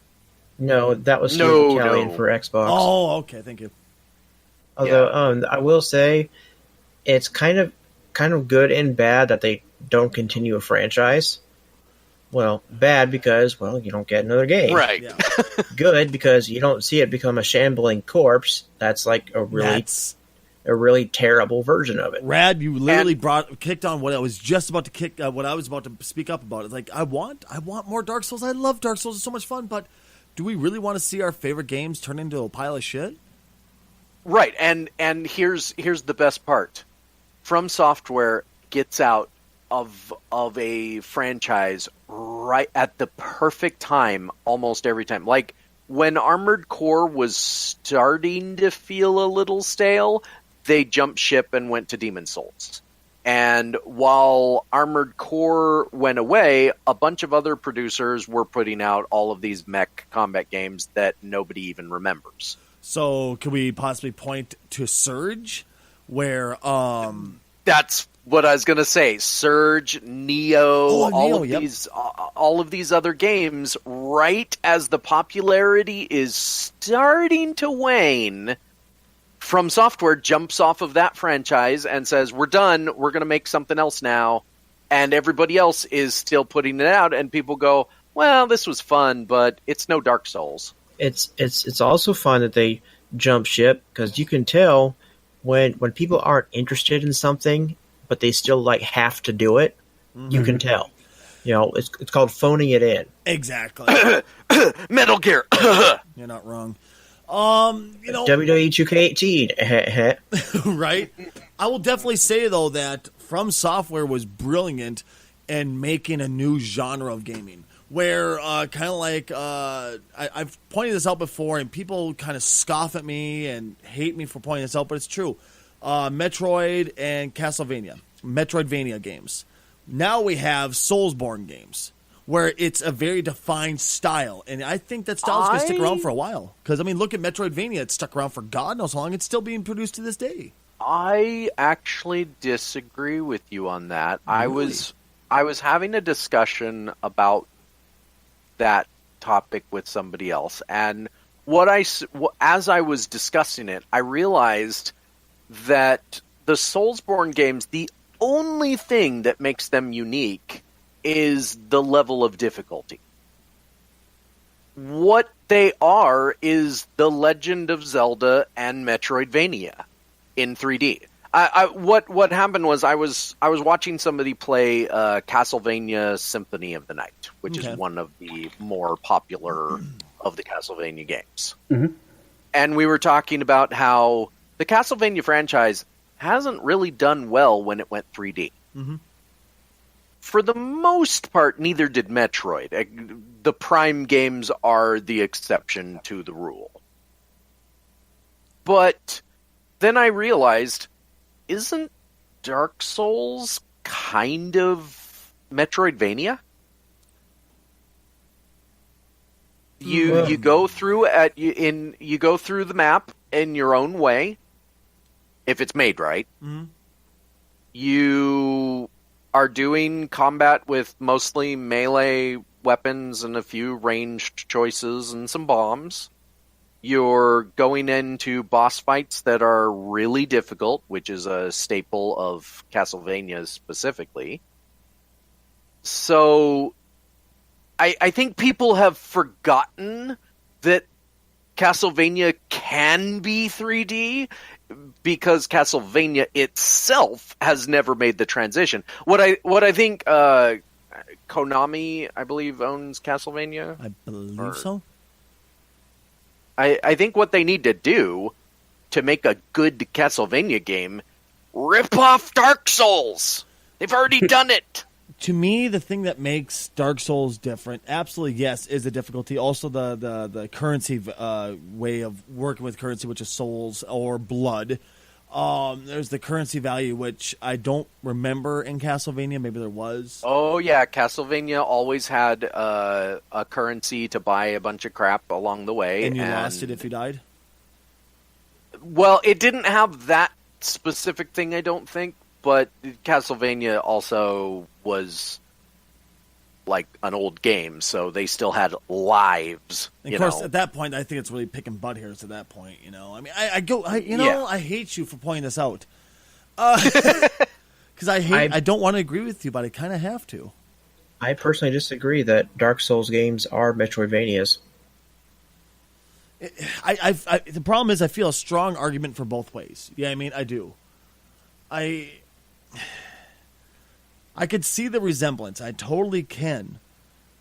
Speaker 4: No, that was Steel Battalion for Xbox.
Speaker 1: Oh, okay, thank you.
Speaker 4: Although I will say, it's kind of good and bad that they don't continue a franchise. Well, bad because you don't get another game.
Speaker 3: Right.
Speaker 1: Yeah.
Speaker 4: Good because you don't see it become a shambling corpse. That's like a really terrible version of it.
Speaker 1: Rad, you literally kicked on what I was just about to what I was about to speak up about. It's like I want more Dark Souls. I love Dark Souls. It's so much fun, but do we really want to see our favorite games turn into a pile of shit?
Speaker 3: Right, and here's the best part. From Software gets out of a franchise right at the perfect time almost every time. Like when Armored Core was starting to feel a little stale, they jumped ship and went to Demon's Souls. And while Armored Core went away, a bunch of other producers were putting out all of these mech combat games that nobody even remembers.
Speaker 1: So, can we possibly point to Surge, where
Speaker 3: that's what I was going to say. Surge, Neo, all of these other games, right as the popularity is starting to wane, From Software jumps off of that franchise and says, we're done, we're going to make something else now. And everybody else is still putting it out, and people go, well, this was fun, but it's no Dark Souls.
Speaker 4: It's also fun that they jump ship, because you can tell when people aren't interested in something, but they still have to do it. Mm-hmm. You can tell. It's called phoning it in.
Speaker 1: Exactly.
Speaker 3: Metal Gear.
Speaker 1: You're not wrong.
Speaker 4: WWE 2K18.
Speaker 1: Right? I will definitely say, though, that From Software was brilliant in making a new genre of gaming. Where kind of like I've pointed this out before, and people kind of scoff at me and hate me for pointing this out, but it's true. Metroid and Castlevania, Metroidvania games. Now we have Soulsborne games, where it's a very defined style, and I think that style's going to stick around for a while. Because look at Metroidvania; it's stuck around for God knows how long. It's still being produced to this day.
Speaker 3: I actually disagree with you on that. Really? I was having a discussion about that topic with somebody else, and as I was discussing it, I realized that the Soulsborne games, the only thing that makes them unique is the level of difficulty. What they are is the Legend of Zelda and Metroidvania in 3D. What happened was I was watching somebody play Castlevania Symphony of the Night, which is one of the more popular of the Castlevania games. Mm-hmm. And we were talking about how the Castlevania franchise hasn't really done well when it went 3D. Mm-hmm. For the most part, neither did Metroid. The Prime games are the exception to the rule. But then I realized, isn't Dark Souls kind of Metroidvania? You go through you go through the map in your own way, if it's made right. Mm-hmm. You are doing combat with mostly melee weapons and a few ranged choices and some bombs. You're going into boss fights that are really difficult, which is a staple of Castlevania specifically. So I think people have forgotten that Castlevania can be 3D because Castlevania itself has never made the transition. What I think Konami, I believe, owns Castlevania.
Speaker 1: I believe so.
Speaker 3: I think what they need to do to make a good Castlevania game, rip off Dark Souls. They've already done it.
Speaker 1: To me, the thing that makes Dark Souls different, absolutely yes, is the difficulty. Also, the currency way of working with currency, which is souls or blood. There's the currency value, which I don't remember in Castlevania. Maybe there was.
Speaker 3: Oh yeah, Castlevania always had a currency to buy a bunch of crap along the way,
Speaker 1: and you lost it if you died.
Speaker 3: Well, it didn't have that specific thing, I don't think. But Castlevania also was like an old game, so they still had lives.
Speaker 1: Of course, at that point, I think it's really picking butt hairs. At that point, I mean, I hate you for pointing this out because I don't want to agree with you, but I kind of have to.
Speaker 4: I personally disagree that Dark Souls games are Metroidvanias.
Speaker 1: The problem is I feel a strong argument for both ways. Yeah, I mean, I do. I could see the resemblance. I totally can.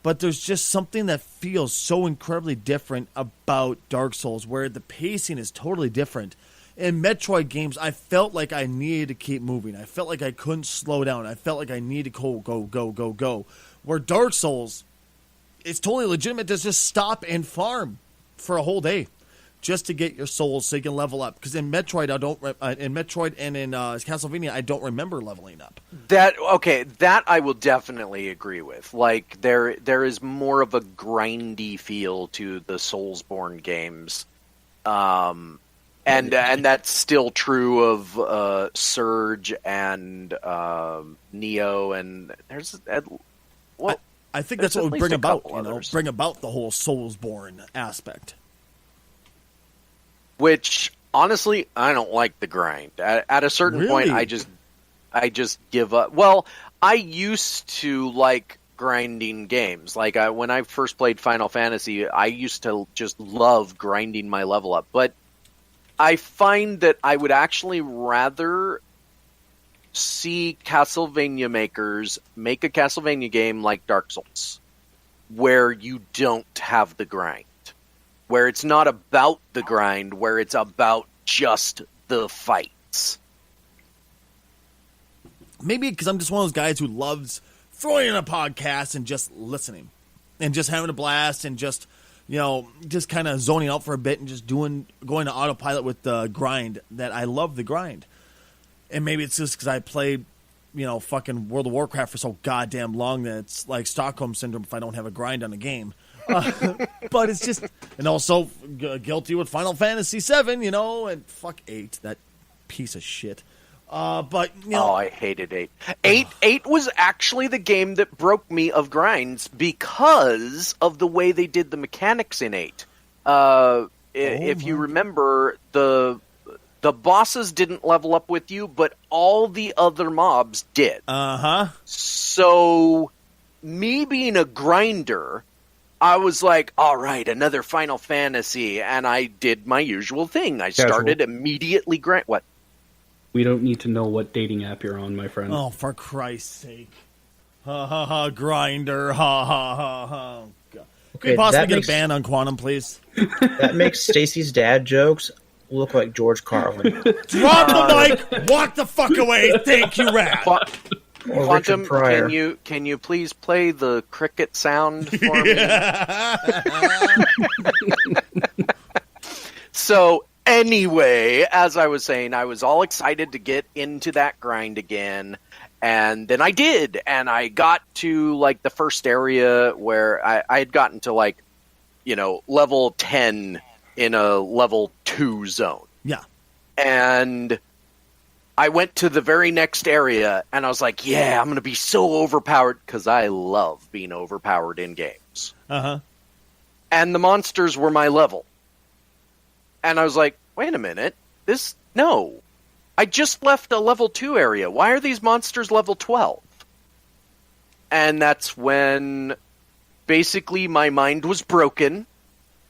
Speaker 1: But there's just something that feels so incredibly different about Dark Souls, where the pacing is totally different. In Metroid games, I felt like I needed to keep moving. I felt like I couldn't slow down. I felt like I needed to go. Where Dark Souls, it's totally legitimate to just stop and farm for a whole day, just to get your souls so you can level up. Because in Metroid, in Metroid and in Castlevania, I don't remember leveling up.
Speaker 3: That I will definitely agree with. Like there is more of a grindy feel to the Soulsborne games, and that's still true of Surge and Neo. And there's
Speaker 1: I think that's what would bring about the whole Soulsborne aspect.
Speaker 3: Which, honestly, I don't like the grind. At a certain point, I just give up. Well, I used to like grinding games. Like, when I first played Final Fantasy, I used to just love grinding my level up. But I find that I would actually rather see Castlevania makers make a Castlevania game like Dark Souls, where you don't have the grind. Where it's not about the grind, where it's about just the fights.
Speaker 1: Maybe because I'm just one of those guys who loves throwing in a podcast and just listening. And just having a blast and just kind of zoning out for a bit and just going to autopilot with the grind, that I love the grind. And maybe it's just because I played, fucking World of Warcraft for so goddamn long that it's like Stockholm Syndrome if I don't have a grind on a game. But it's just, and also guilty with Final Fantasy VII, and fuck 8, that piece of shit. But
Speaker 3: I hated 8. 8 was actually the game that broke me of grinds because of the way they did the mechanics in 8. If you remember, the bosses didn't level up with you, but all the other mobs did. So, me being a grinder, I was like, all right, another Final Fantasy, and I did my usual thing. I started immediately What?
Speaker 2: We don't need to know what dating app you're on, my friend.
Speaker 1: Oh, for Christ's sake. Ha ha ha, grinder, ha ha ha ha. God. Can you possibly get a ban on Quantum, please?
Speaker 4: That makes Stacy's dad jokes look like George Carlin.
Speaker 1: Drop the mic, walk the fuck away, thank you, Rad.
Speaker 3: Quantum, can you please play the cricket sound for me? So anyway, as I was saying, I was all excited to get into that grind again, and then I did, and I got to like the first area where I had gotten to like, level 10 in a level 2 zone.
Speaker 1: Yeah.
Speaker 3: And I went to the very next area, and I was like, yeah, I'm going to be so overpowered, because I love being overpowered in games.
Speaker 1: Uh-huh.
Speaker 3: And the monsters were my level. And I was like, wait a minute, no. I just left a level 2 area. Why are these monsters level 12? And that's when basically my mind was broken,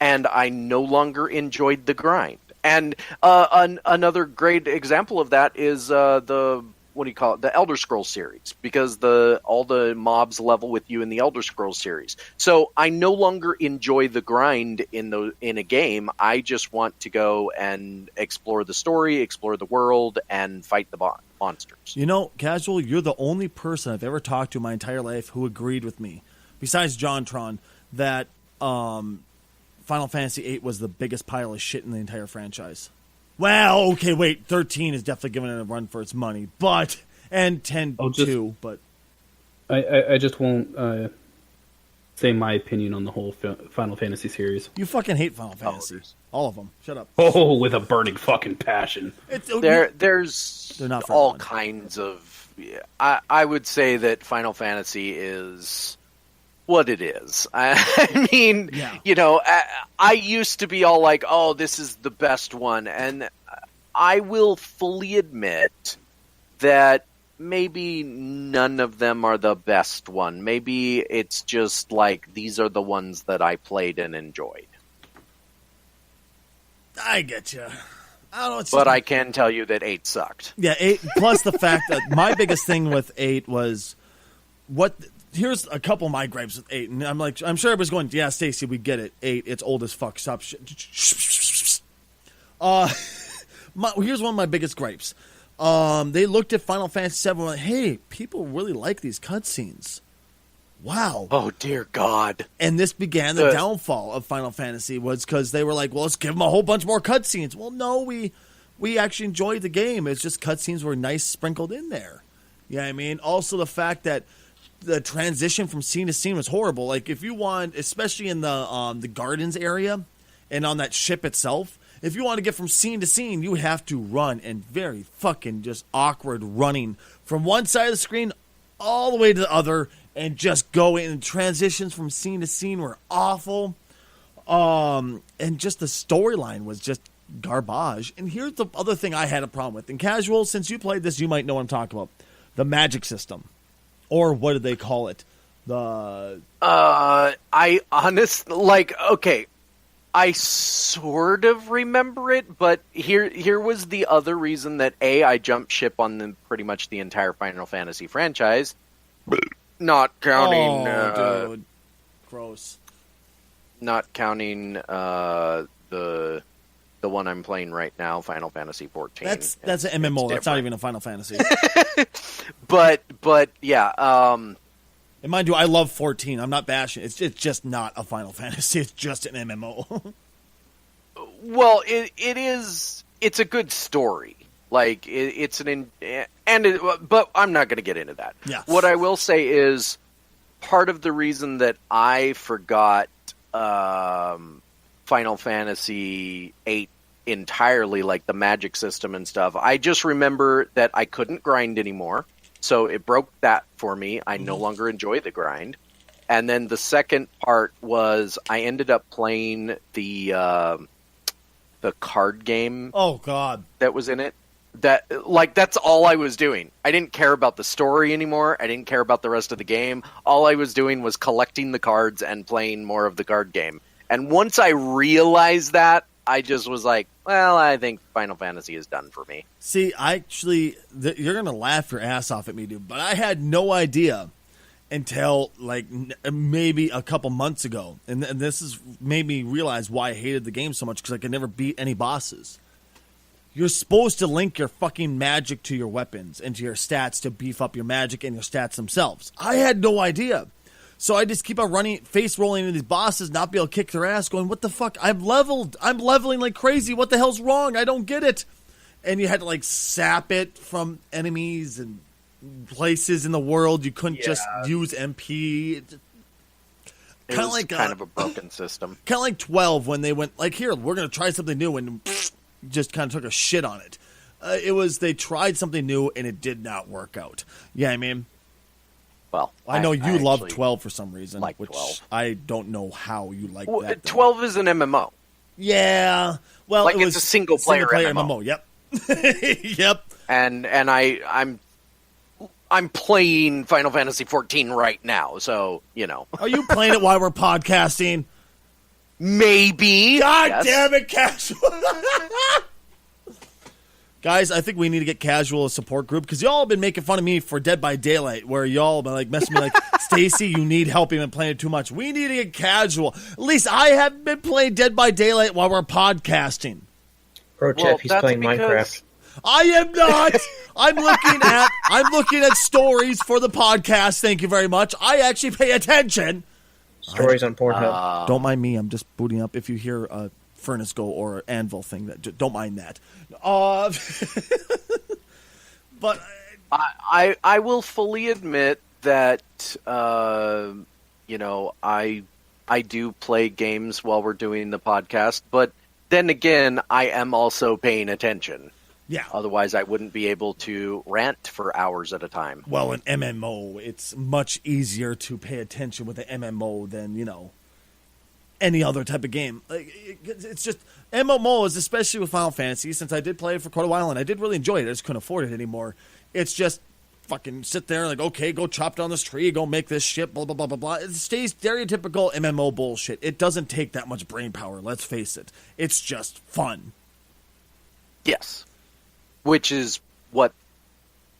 Speaker 3: and I no longer enjoyed the grind. And another great example of that is the Elder Scrolls series, because all the mobs level with you in the Elder Scrolls series. So I no longer enjoy the grind in a game. I just want to go and explore the story, explore the world, and fight the monsters.
Speaker 1: You know, Casual, you're the only person I've ever talked to in my entire life who agreed with me, besides JonTron, that Final Fantasy VIII was the biggest pile of shit in the entire franchise. Well, okay, wait, 13 is definitely giving it a run for its money, and 10 too, but...
Speaker 2: I just won't say my opinion on the whole Final Fantasy series.
Speaker 1: You fucking hate Final Fantasy. All of them. Shut up.
Speaker 2: Oh, with a burning fucking passion.
Speaker 3: There's
Speaker 1: They're not for
Speaker 3: all
Speaker 1: everyone.
Speaker 3: kinds of... I would say that Final Fantasy is... what it is. I mean,
Speaker 1: Yeah.
Speaker 3: you know, I used to be all like, oh, this is the best one. And I will fully admit that maybe none of them are the best one. Maybe it's just like, these are the ones that I played and enjoyed.
Speaker 1: I get you. I don't know.
Speaker 3: But I can tell you that 8 sucked.
Speaker 1: Yeah, 8, plus the fact that my biggest thing with 8 was here's a couple of my gripes with 8, and I'm sure everybody's going, yeah, Stacy, we get it. 8, it's old as fuck. Stop shit. Here's one of my biggest gripes. They looked at Final Fantasy VII and went, hey, people really like these cutscenes. Wow.
Speaker 3: Oh, dear God.
Speaker 1: And this began the downfall of Final Fantasy, was because they were like, well, let's give them a whole bunch more cutscenes. Well, no, we actually enjoyed the game. It's just cutscenes were nice sprinkled in there. You know what I mean? Also, the fact that the transition from scene to scene was horrible. Like, if you want, especially in the gardens area and on that ship itself, if you want to get from scene to scene, you have to run, and very fucking just awkward running from one side of the screen all the way to the other, and just go in. And transitions from scene to scene were awful. And just the storyline was just garbage. And here's the other thing I had a problem with. And Casual, since you played this, you might know what I'm talking about. The magic system. Or what do they call it?
Speaker 3: I honestly, okay, I sort of remember it, but here was the other reason that I jumped ship on pretty much the entire Final Fantasy franchise, not counting,
Speaker 1: dude, gross.
Speaker 3: Not counting the one I'm playing right now, Final Fantasy 14.
Speaker 1: That's an MMO. That's not even a Final Fantasy.
Speaker 3: but yeah.
Speaker 1: And mind you, I love 14. I'm not bashing. It's just not a Final Fantasy. It's just an MMO.
Speaker 3: Well, it is. It's a good story. Like it's but I'm not going to get into that.
Speaker 1: Yeah.
Speaker 3: What I will say is part of the reason that I forgot Final Fantasy VIII entirely, like the magic system and stuff. I just remember that I couldn't grind anymore. So it broke that for me. I no longer enjoy the grind. And then the second part was I ended up playing the card game.
Speaker 1: Oh God,
Speaker 3: that was in it. That's all I was doing. I didn't care about the story anymore. I didn't care about the rest of the game. All I was doing was collecting the cards and playing more of the card game. And once I realized that, I just was like, well, I think Final Fantasy is done for me.
Speaker 1: See, you're going to laugh your ass off at me, dude, but I had no idea until maybe a couple months ago. And this has made me realize why I hated the game so much, because I could never beat any bosses. You're supposed to link your fucking magic to your weapons and to your stats to beef up your magic and your stats themselves. I had no idea. So I just keep on face rolling into these bosses, not be able to kick their ass, going, what the fuck? I'm leveling like crazy. What the hell's wrong? I don't get it. And you had to sap it from enemies and places in the world. You couldn't just use MP.
Speaker 3: It was kind of a broken system.
Speaker 1: Kind of like 12 when they went, here, we're going to try something new, and just kind of took a shit on it. they tried something new and it did not work out. Yeah, I mean,
Speaker 3: Well,
Speaker 1: I know you love
Speaker 3: actually
Speaker 1: 12 for some reason,
Speaker 3: like
Speaker 1: which
Speaker 3: 12.
Speaker 1: I don't know how you like
Speaker 3: Well,
Speaker 1: that. though.
Speaker 3: 12 is an MMO.
Speaker 1: Yeah, well,
Speaker 3: Like,
Speaker 1: it
Speaker 3: it's
Speaker 1: was
Speaker 3: a single-player
Speaker 1: MMO. Yep, yep.
Speaker 3: And I'm playing Final Fantasy 14 right now, so, you know.
Speaker 1: Are you playing it while we're podcasting?
Speaker 3: Maybe.
Speaker 1: God
Speaker 3: Yes.
Speaker 1: damn it, Casual. Guys, I think we need to get Casual a support group because y'all have been making fun of me for Dead by Daylight, where y'all have been like messing me like, Stacy, you need help. You've been playing it too much. We need to get Casual. At least I have been playing Dead by Daylight while we're podcasting.
Speaker 4: Pro tip:
Speaker 3: Well,
Speaker 4: he's
Speaker 3: that's
Speaker 4: playing
Speaker 3: because-
Speaker 4: Minecraft.
Speaker 1: I am not. I'm looking at stories for the podcast. Thank you very much. I actually pay attention.
Speaker 4: Stories on Pornhub.
Speaker 1: Don't mind me. I'm just booting up. If you hear a furnace go or anvil thing, don't mind that. But
Speaker 3: I will fully admit that you know, I do play games while we're doing the podcast, but then again, I am also paying attention.
Speaker 1: yeah.
Speaker 3: Otherwise, I wouldn't be able to rant for hours at a time.
Speaker 1: Well, an MMO, it's much easier to pay attention with an MMO than, you know, any other type of game. Like, it's just MMOs, especially with Final Fantasy, since I did play it for quite a while and I did really enjoy it. I just couldn't afford it anymore. It's just fucking sit there like, okay, go chop down this tree, go make this shit, blah, blah, blah, blah, blah. It stays stereotypical MMO bullshit. It doesn't take that much brain power, let's face it. It's just fun.
Speaker 3: Yes. Which is what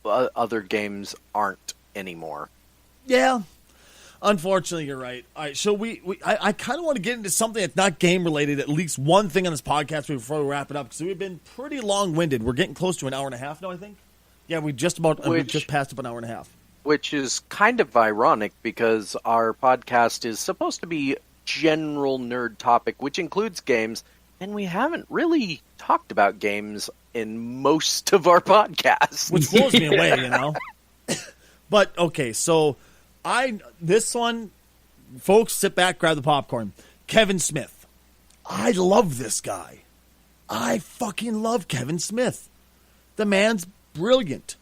Speaker 3: other games aren't anymore.
Speaker 1: Yeah. Unfortunately, you're right. All right, so I kind of want to get into something that's not game related. At least one thing on this podcast before we wrap it up, because we've been pretty long winded. We're getting close to an hour and a half now, I think. Yeah, we just passed up an hour and a half.
Speaker 3: Which is kind of ironic because our podcast is supposed to be general nerd topic, which includes games, and we haven't really talked about games in most of our podcasts.
Speaker 1: Which blows me away, you know. But okay, so this one, folks, sit back, grab the popcorn. Kevin Smith. I love this guy. I fucking love Kevin Smith. The man's brilliant.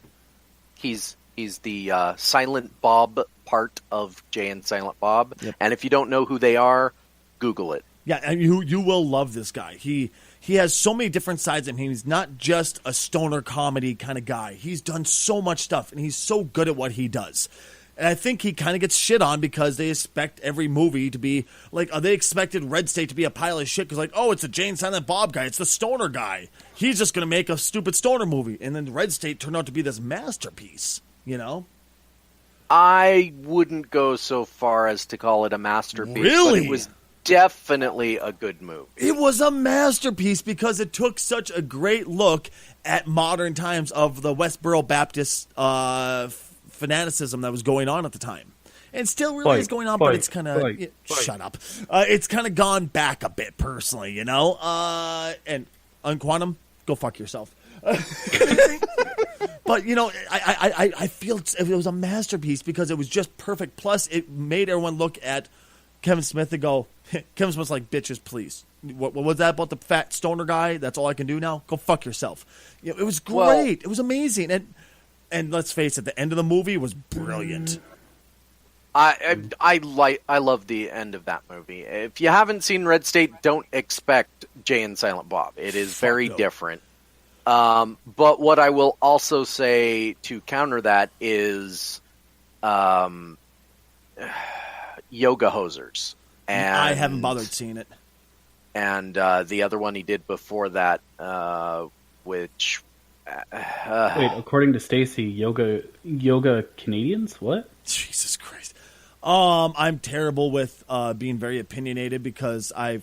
Speaker 3: He's the Silent Bob part of Jay and Silent Bob,
Speaker 1: Yep.
Speaker 3: and if you don't know who they are, Google it.
Speaker 1: Yeah, and you will love this guy. He has so many different sides of him. He's not just a stoner comedy kind of guy. He's done so much stuff, and he's so good at what he does. And I think he kind of gets shit on because they expect every movie to be like, they expected Red State to be a pile of shit because, like, oh, it's a Jane Silent Bob guy. It's the stoner guy. He's just going to make a stupid stoner movie. And then Red State turned out to be this masterpiece, you know?
Speaker 3: I wouldn't go so far as to call it a masterpiece,
Speaker 1: Really?
Speaker 3: but it was definitely a good movie.
Speaker 1: It was a masterpiece because it took such a great look at modern times of the Westboro Baptist fanaticism that was going on at the time. And still really is going on, but it's kind of... Shut up. It's kind of gone back a bit, personally, you know? And on Quantum, go fuck yourself. But, you know, I feel it was a masterpiece because it was just perfect. Plus, it made everyone look at Kevin Smith and go, Kevin Smith's like, bitches, please. What was that about the fat stoner guy? That's all I can do now? Go fuck yourself. You know, it was great.
Speaker 3: Well,
Speaker 1: it was amazing. And let's face it, the end of the movie was brilliant.
Speaker 3: I love the end of that movie. If you haven't seen Red State, don't expect Jay and Silent Bob. It is very different. But what I will also say to counter that is Yoga Hosers. And
Speaker 1: I haven't bothered seeing it.
Speaker 3: And the other one he did before that, which...
Speaker 2: Wait, according to Stacy, yoga Canadians? What?
Speaker 1: Jesus Christ. I'm terrible with being very opinionated because I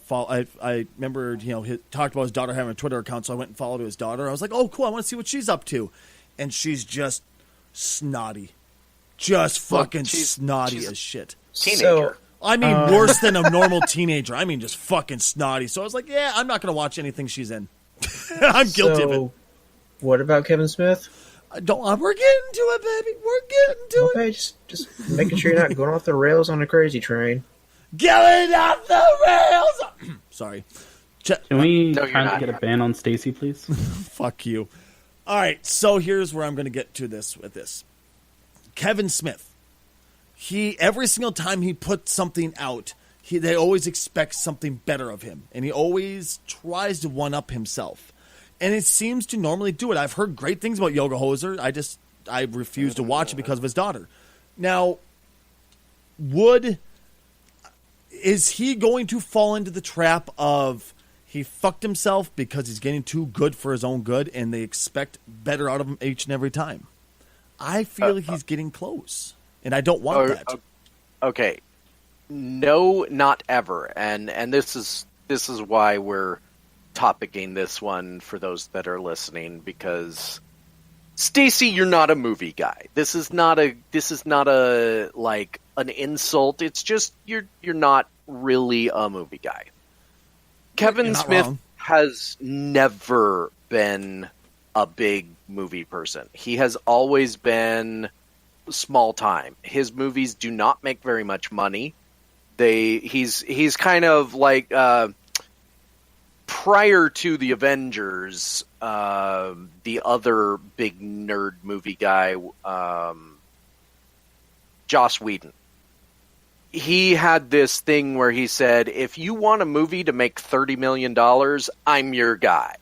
Speaker 1: remember, you know, he talked about his daughter having a Twitter account, so I went and followed his daughter. I was like, oh, cool, I want to see what she's up to. And she's just snotty. Just fucking snotty as shit.
Speaker 3: Teenager.
Speaker 4: So,
Speaker 1: I mean, worse than a normal teenager. I mean, just fucking snotty. So I was like, yeah, I'm not going to watch anything she's in. I'm guilty of it.
Speaker 4: What about Kevin Smith?
Speaker 1: We're getting to it, baby. We're getting to it.
Speaker 4: Okay, just making sure you're not going off the rails on a crazy train.
Speaker 1: Going off the rails. Sorry.
Speaker 2: Can we
Speaker 3: No, you're
Speaker 2: kind of
Speaker 3: not.
Speaker 2: get a ban on Stacy, please?
Speaker 1: Fuck you. All right, so here's where I'm going to get to this with this. Kevin Smith. Every single time he puts something out, they always expect something better of him, and he always tries to one-up himself. And it seems to normally do it. I've heard great things about Yoga Hoser. I refuse to watch it because of his daughter. Now, is he going to fall into the trap of he fucked himself because he's getting too good for his own good, and they expect better out of him each and every time? I feel like he's getting close, and I don't want that.
Speaker 3: Okay, no, not ever, and this is why we're topicing this one for those that are listening, because Stacy, you're not a movie guy. This is not a like an insult. It's just you're not really a movie guy. Kevin Smith
Speaker 1: wrong.
Speaker 3: has never been a big movie person. He has always been small time. His movies do not make very much money. He's kind of like prior to the Avengers, the other big nerd movie guy, Joss Whedon. He had this thing where he said, if you want a movie to make $30 million, I'm your guy.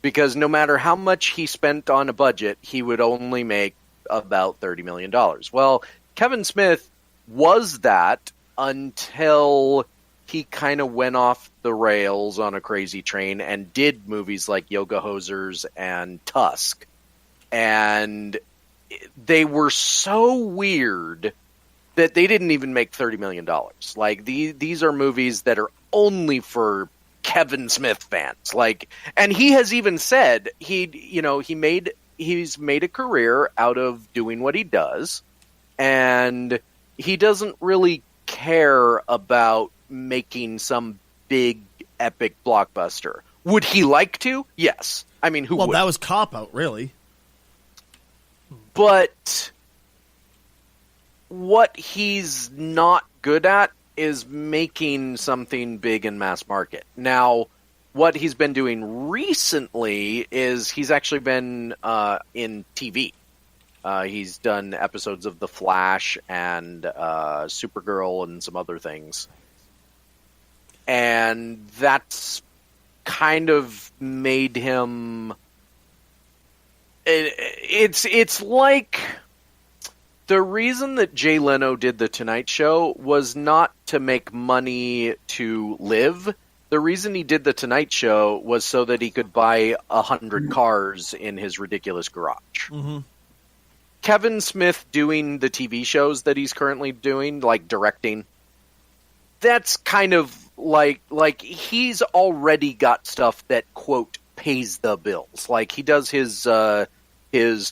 Speaker 3: Because no matter how much he spent on a budget, he would only make about $30 million. Well, Kevin Smith was that until he kind of went off the rails on a crazy train and did movies like Yoga Hosers and Tusk. And they were so weird that they didn't even make $30 million. Like, these are movies that are only for Kevin Smith fans. Like, and he has even said he's made a career out of doing what he does, and he doesn't really care about making some big epic blockbuster. Would he like to? Yes. I mean, who would?
Speaker 1: Well, that was cop-out, really.
Speaker 3: But what he's not good at is making something big in mass market. Now, what he's been doing recently is he's actually been in TV. He's done episodes of The Flash and Supergirl and some other things. And that's kind of made him... It's like... The reason that Jay Leno did The Tonight Show was not to make money to live. The reason he did The Tonight Show was so that he could buy 100 cars in his ridiculous garage.
Speaker 1: Mm-hmm.
Speaker 3: Kevin Smith doing the TV shows that he's currently doing, like directing, that's kind of like he's already got stuff that, quote, pays the bills. Like, he does his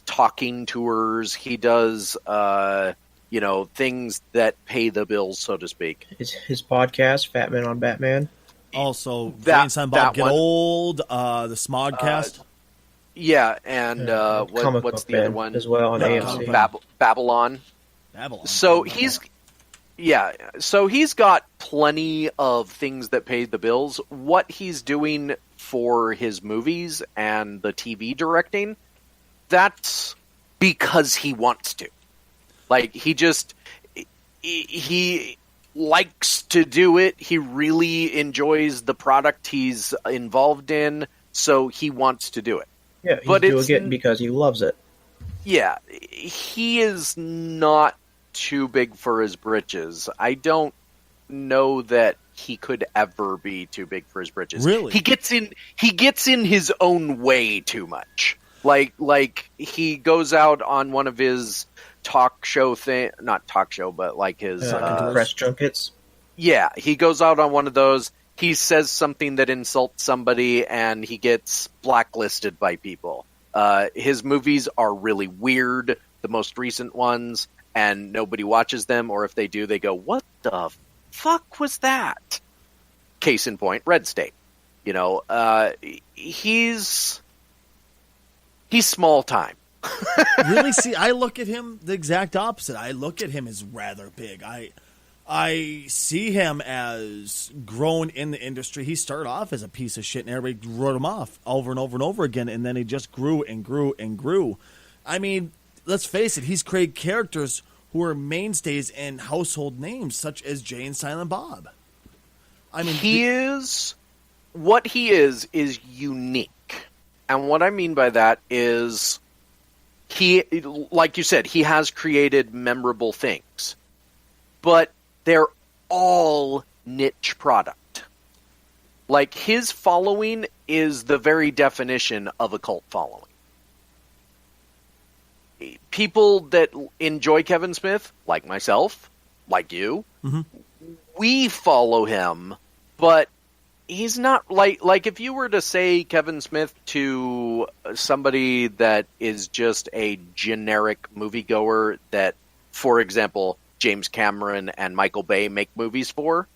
Speaker 3: talking tours. He does, things that pay the bills, so to speak.
Speaker 4: His podcast, Fat Man on Batman.
Speaker 1: Also, Jane Silent Bob Get
Speaker 3: one.
Speaker 1: Old, the Smodcast.
Speaker 3: Yeah, and what's the other one?
Speaker 4: As well on AMC.
Speaker 3: Babylon.
Speaker 1: Babylon.
Speaker 3: So he's got plenty of things that pay the bills. What he's doing for his movies and the TV directing, that's because he wants to. Like, he likes to do it. He really enjoys the product he's involved in, so he wants to do it.
Speaker 4: Yeah, he's doing it because he loves it.
Speaker 3: Yeah, he is not too big for his britches. I don't know that he could ever be too big for his britches.
Speaker 1: Really?
Speaker 3: He gets in his own way too much. Like he goes out on one of his talk show not talk show, but like his
Speaker 4: press junkets.
Speaker 3: Yeah, he goes out on one of those. He says something that insults somebody, and he gets blacklisted by people. His movies are really weird, the most recent ones, and nobody watches them, or if they do, they go, "What the fuck was that?" Case in point, Red State. He's small time.
Speaker 1: Really? See, I look at him the exact opposite. I look at him as rather big. I see him as grown in the industry. He started off as a piece of shit, and everybody wrote him off over and over and over again, and then he just grew and grew and grew. I mean, let's face it, he's created characters who are mainstays and household names, such as Jay and Silent Bob. I mean,
Speaker 3: what he is unique. And what I mean by that is he, like you said, he has created memorable things. But they're all niche product. Like, his following is the very definition of a cult following. People that enjoy Kevin Smith, like myself, like you, we follow him, but he's not like if you were to say Kevin Smith to somebody that is just a generic moviegoer that, for example, James Cameron and Michael Bay make movies for,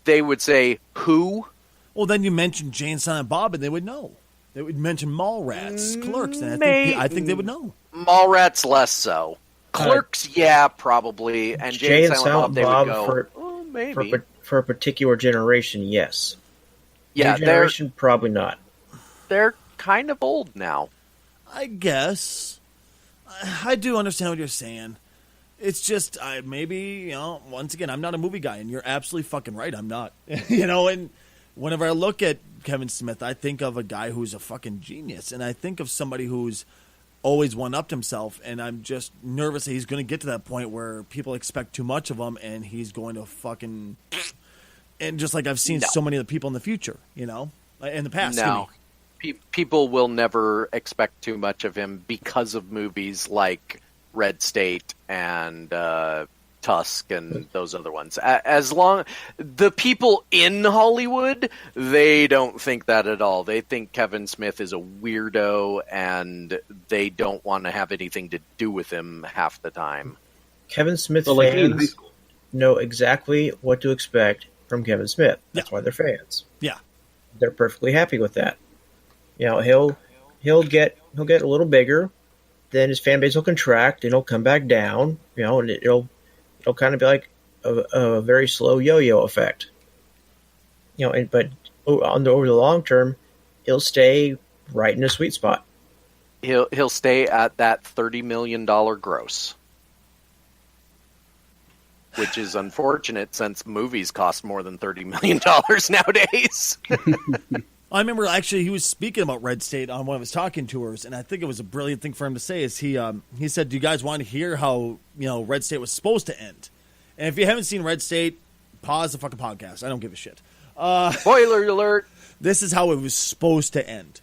Speaker 3: they would say, who?
Speaker 1: Well, then you mention Jay and Silent Bob, and they would know. They would mention Mallrats, Clerks, and I think they would know.
Speaker 3: Mallrats less so. Clerks, yeah, probably. And Jay and Silent Bob, they would go, maybe.
Speaker 4: For a particular generation, yes.
Speaker 3: Yeah,
Speaker 4: New generation, probably not.
Speaker 3: They're kind of old now.
Speaker 1: I guess. I do understand what you're saying. It's just, maybe, once again, I'm not a movie guy, and you're absolutely fucking right, I'm not. And whenever I look at Kevin Smith, I think of a guy who's a fucking genius, and I think of somebody who's always one-upped himself, and I'm just nervous that he's going to get to that point where people expect too much of him, and he's going to fucking... And just like I've seen so many of the people in the future, in the past.
Speaker 3: No. People will never expect too much of him because of movies like Red State and Tusk and those other ones. As long the people in Hollywood, they don't think that at all. They think Kevin Smith is a weirdo, and they don't want to have anything to do with him half the time.
Speaker 4: Kevin Smith fans know exactly what to expect from Kevin Smith. That's why they're fans.
Speaker 1: Yeah,
Speaker 4: they're perfectly happy with that. He'll get a little bigger, then his fan base will contract, and he'll come back down. And it'll kind of be like a very slow yo-yo effect. But over the long term, he'll stay right in a sweet spot.
Speaker 3: He'll stay at that $30 million gross, which is unfortunate since movies cost more than $30 million nowadays.
Speaker 1: I remember actually he was speaking about Red State on one of his talking tours, and I think it was a brilliant thing for him to say. Is he said, "Do you guys want to hear how Red State was supposed to end?" And if you haven't seen Red State, pause the fucking podcast. I don't give a shit.
Speaker 3: Spoiler alert!
Speaker 1: This is how it was supposed to end.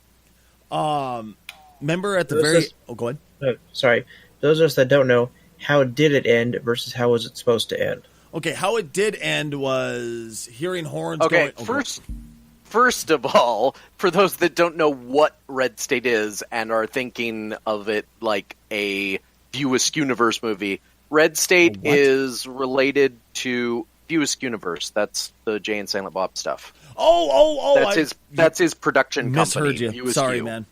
Speaker 1: Remember at the go ahead.
Speaker 4: Sorry, those of us that don't know, how did it end versus how was it supposed to end?
Speaker 1: Okay, how it did end was hearing horns.
Speaker 3: Okay, First of all, for those that don't know what Red State is and are thinking of it like a View Askew-niverse movie, Red State is related to View Askew-niverse. That's the Jay and Silent Bob stuff. That's his production company.
Speaker 1: Misheard you. Sorry, man.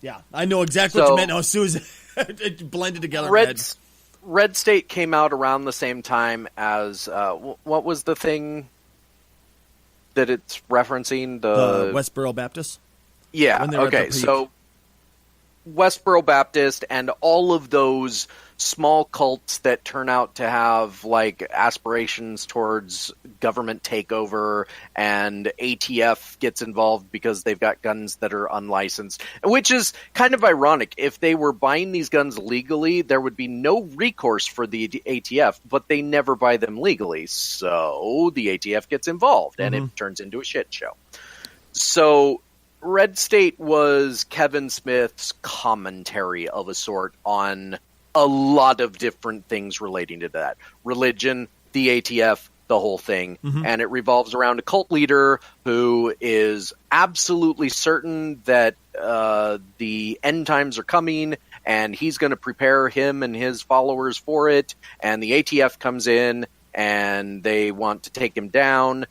Speaker 1: Yeah, I know exactly what you meant now. As soon as it blended together.
Speaker 3: Red State came out around the same time as what was the thing that it's referencing? The
Speaker 1: Westboro Baptist?
Speaker 3: Yeah, okay. So Westboro Baptist and all of those small cults that turn out to have like aspirations towards government takeover, and ATF gets involved because they've got guns that are unlicensed, which is kind of ironic. If they were buying these guns legally, there would be no recourse for the ATF, but they never buy them legally, so the ATF gets involved, and it turns into a shit show. So Red State was Kevin Smith's commentary of a sort on a lot of different things relating to that. Religion, the ATF, the whole thing. And it revolves around a cult leader who is absolutely certain that the end times are coming, and he's going to prepare him and his followers for it. And the ATF comes in, and they want to take him down.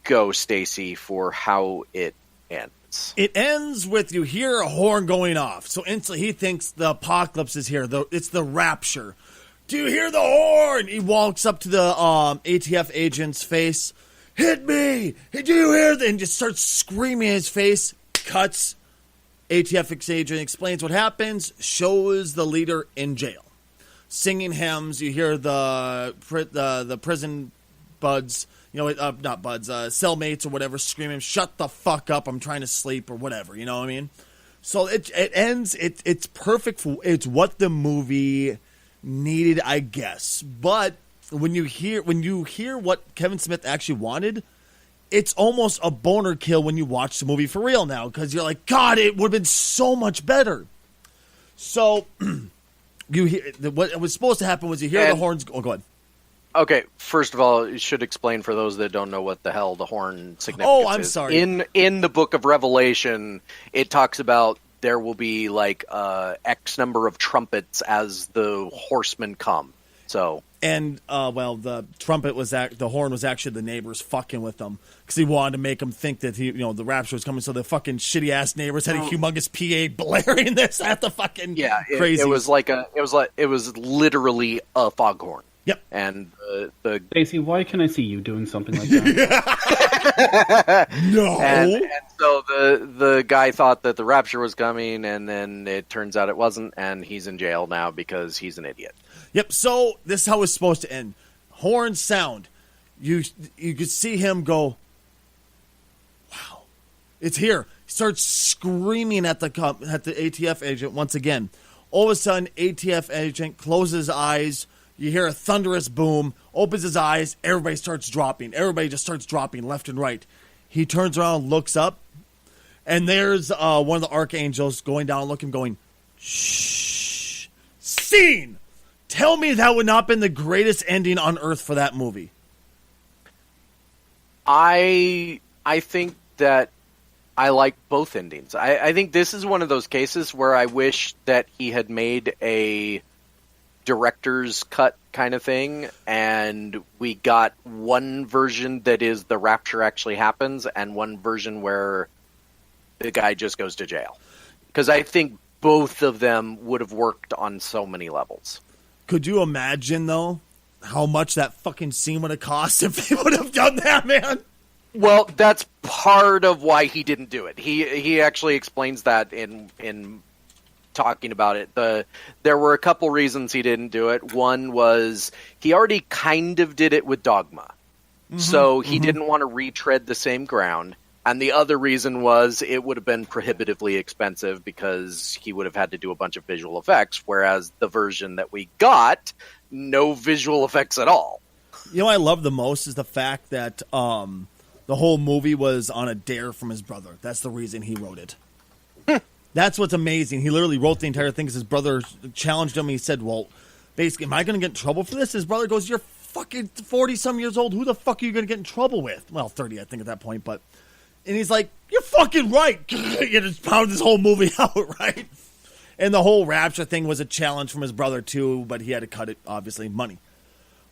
Speaker 3: Go, Stacy, for how it ends.
Speaker 1: It ends with you hear a horn going off. So instantly he thinks the apocalypse is here. It's the rapture. do you hear the horn? He walks up to the ATF agent's face. Hit me! Do you hear that? And just starts screaming in his face. Cuts. ATF agent explains what happens. Shows the leader in jail. Singing hymns. You hear the prison buds, not buds, cellmates or whatever, screaming, "Shut the fuck up! I'm trying to sleep," or whatever. You know what I mean? So it ends. It's perfect. It's what the movie needed, I guess. But when you hear what Kevin Smith actually wanted, it's almost a boner kill when you watch the movie for real now, because you're like, God, it would have been so much better. So. You hear what was supposed to happen was you hear the horns. Oh, go ahead.
Speaker 3: Okay, first of all, you should explain for those that don't know what the hell the horn significance is.
Speaker 1: Oh, I'm sorry.
Speaker 3: In the book of Revelation, it talks about there will be like X number of trumpets as the horsemen come. So
Speaker 1: and the trumpet was the horn was actually the neighbors fucking with them because he wanted to make them think that the rapture was coming. So the fucking shitty ass neighbors had a humongous PA blaring this at the fucking crazy.
Speaker 3: It was literally a foghorn.
Speaker 1: Yep.
Speaker 3: And the
Speaker 2: Stacey, why can I see you doing something like that?
Speaker 1: No.
Speaker 3: And so the guy thought that the rapture was coming, and then it turns out it wasn't, and he's in jail now because he's an idiot.
Speaker 1: Yep. So this is how it's supposed to end. Horn sound. You could see him go. Wow, it's here. He starts screaming at the ATF agent once again. All of a sudden, ATF agent closes his eyes. You hear a thunderous boom. Opens his eyes. Everybody starts dropping. Everybody just starts dropping left and right. He turns around, looks up, and there's one of the archangels going down, looking, going, shh. Scene. Tell me that would not have been the greatest ending on earth for that movie.
Speaker 3: I think that I like both endings. I think this is one of those cases where I wish that he had made a director's cut kind of thing, and we got one version that is the rapture actually happens, and one version where the guy just goes to jail. Because I think both of them would have worked on so many levels.
Speaker 1: Could you imagine, though, how much that fucking scene would have cost if they would have done that, man?
Speaker 3: Well, that's part of why he didn't do it. He actually explains that in talking about it. There were a couple reasons he didn't do it. One was he already kind of did it with Dogma. So he didn't want to retread the same ground. And the other reason was it would have been prohibitively expensive because he would have had to do a bunch of visual effects, whereas the version that we got, no visual effects at all.
Speaker 1: You know what I love the most is the fact that the whole movie was on a dare from his brother. That's the reason he wrote it. That's what's amazing. He literally wrote the entire thing because his brother challenged him. He said, well, basically, am I going to get in trouble for this? His brother goes, you're fucking 40-some years old. Who the fuck are you going to get in trouble with? Well, 30, I think, at that point, but... And he's like, you're fucking right. You just pounded this whole movie out, right? And the whole rapture thing was a challenge from his brother, too, but he had to cut it, obviously, money.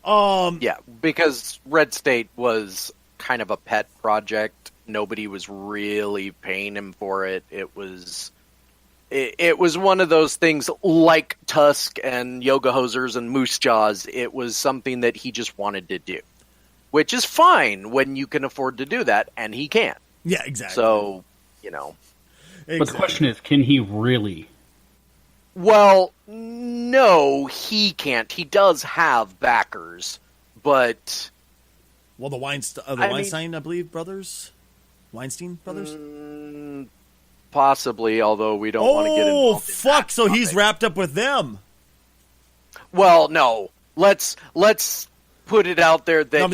Speaker 3: Yeah, because Red State was kind of a pet project. Nobody was really paying him for it. It was one of those things like Tusk and Yoga Hosers and Moose Jaws. It was something that he just wanted to do, which is fine when you can afford to do that, and he can.
Speaker 1: Yeah, exactly.
Speaker 3: So,
Speaker 2: But the question is, can he really?
Speaker 3: Well, no, he can't. He does have backers, but...
Speaker 1: Well, the Weinstein, I believe, brothers? Weinstein brothers?
Speaker 3: Possibly, although we don't want to get involved in
Speaker 1: fuck,
Speaker 3: that
Speaker 1: so
Speaker 3: topic.
Speaker 1: he's wrapped up with them.
Speaker 3: Well, no. Let's put it out there that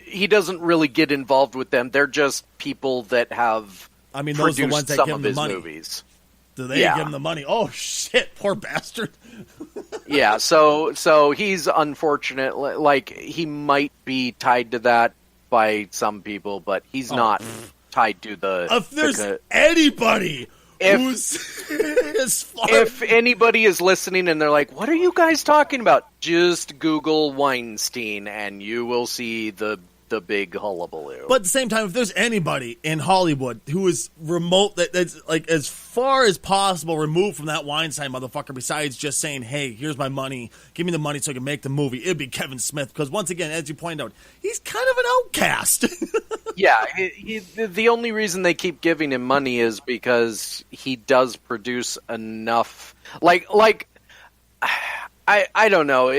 Speaker 3: he doesn't really get involved with them. They're just people that have
Speaker 1: those
Speaker 3: produced
Speaker 1: are the ones that
Speaker 3: some
Speaker 1: give
Speaker 3: of
Speaker 1: him the
Speaker 3: his
Speaker 1: money.
Speaker 3: movies.
Speaker 1: Do they give him the money? Oh, shit, poor bastard.
Speaker 3: Yeah, so he's unfortunate. Like, he might be tied to that by some people, but he's not tied to the...
Speaker 1: If there's anybody
Speaker 3: if anybody is listening and they're like, what are you guys talking about? Just Google Weinstein and you will see the the big hullabaloo.
Speaker 1: But at the same time, if there's anybody in Hollywood who is remote, that's like as far as possible removed from that Weinstein motherfucker, besides just saying, hey, here's my money, give me the money so I can make the movie, it'd be Kevin Smith. Because once again, as you pointed out, he's kind of an outcast.
Speaker 3: Yeah, the only reason they keep giving him money is because he does produce enough. I don't know.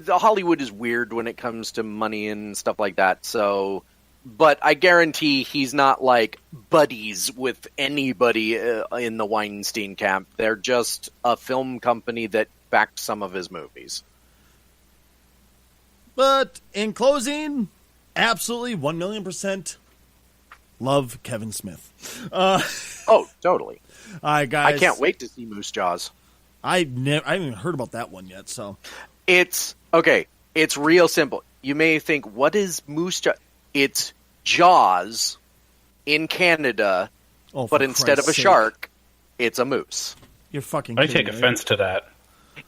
Speaker 3: Hollywood is weird when it comes to money and stuff like that. So, but I guarantee he's not like buddies with anybody in the Weinstein camp. They're just a film company that backed some of his movies.
Speaker 1: But in closing, absolutely 1,000,000% love Kevin Smith.
Speaker 3: Oh, totally.
Speaker 1: All right, guys.
Speaker 3: I can't wait to see Moose Jaws.
Speaker 1: I haven't even heard about that one yet. So
Speaker 3: it's okay. It's real simple. You may think, what is Moose Jaws? It's Jaws in Canada, but instead of a shark, it's a moose.
Speaker 1: You're fucking
Speaker 2: I
Speaker 1: kidding
Speaker 2: take
Speaker 1: me.
Speaker 2: offense to that.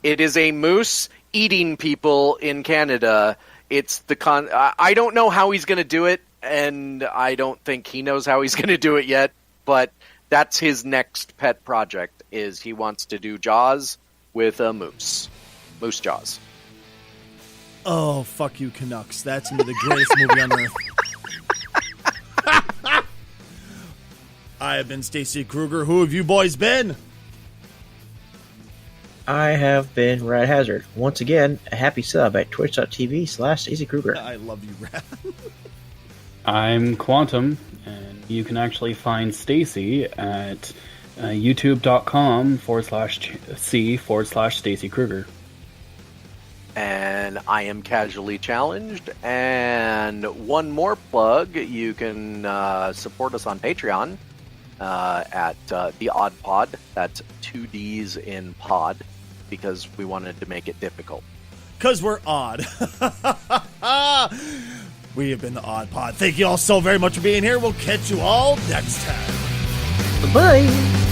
Speaker 3: It is a moose eating people in Canada. It's I don't know how he's going to do it, and I don't think he knows how he's going to do it yet, but that's his next pet project, is he wants to do Jaws with a moose. Moose Jaws.
Speaker 1: Oh, fuck you, Canucks. That's going to be the greatest movie on earth. I have been Stacy Kruger. Who have you boys been?
Speaker 4: I have been Rad Hazard. Once again, a happy sub at twitch.tv/Stacy Kruger.
Speaker 1: I love you, Rad.
Speaker 2: I'm Quantum, and you can actually find Stacy at youtube.com/c/Stacy Kruger.
Speaker 3: And I am Casually Challenged. And one more plug, you can support us on Patreon at The Odd Pod. That's 2 Ds in pod, because we wanted to make it difficult.
Speaker 1: Because we're odd. We have been the Odd Pod. Thank you all so very much for being here. We'll catch you all next time.
Speaker 4: Bye.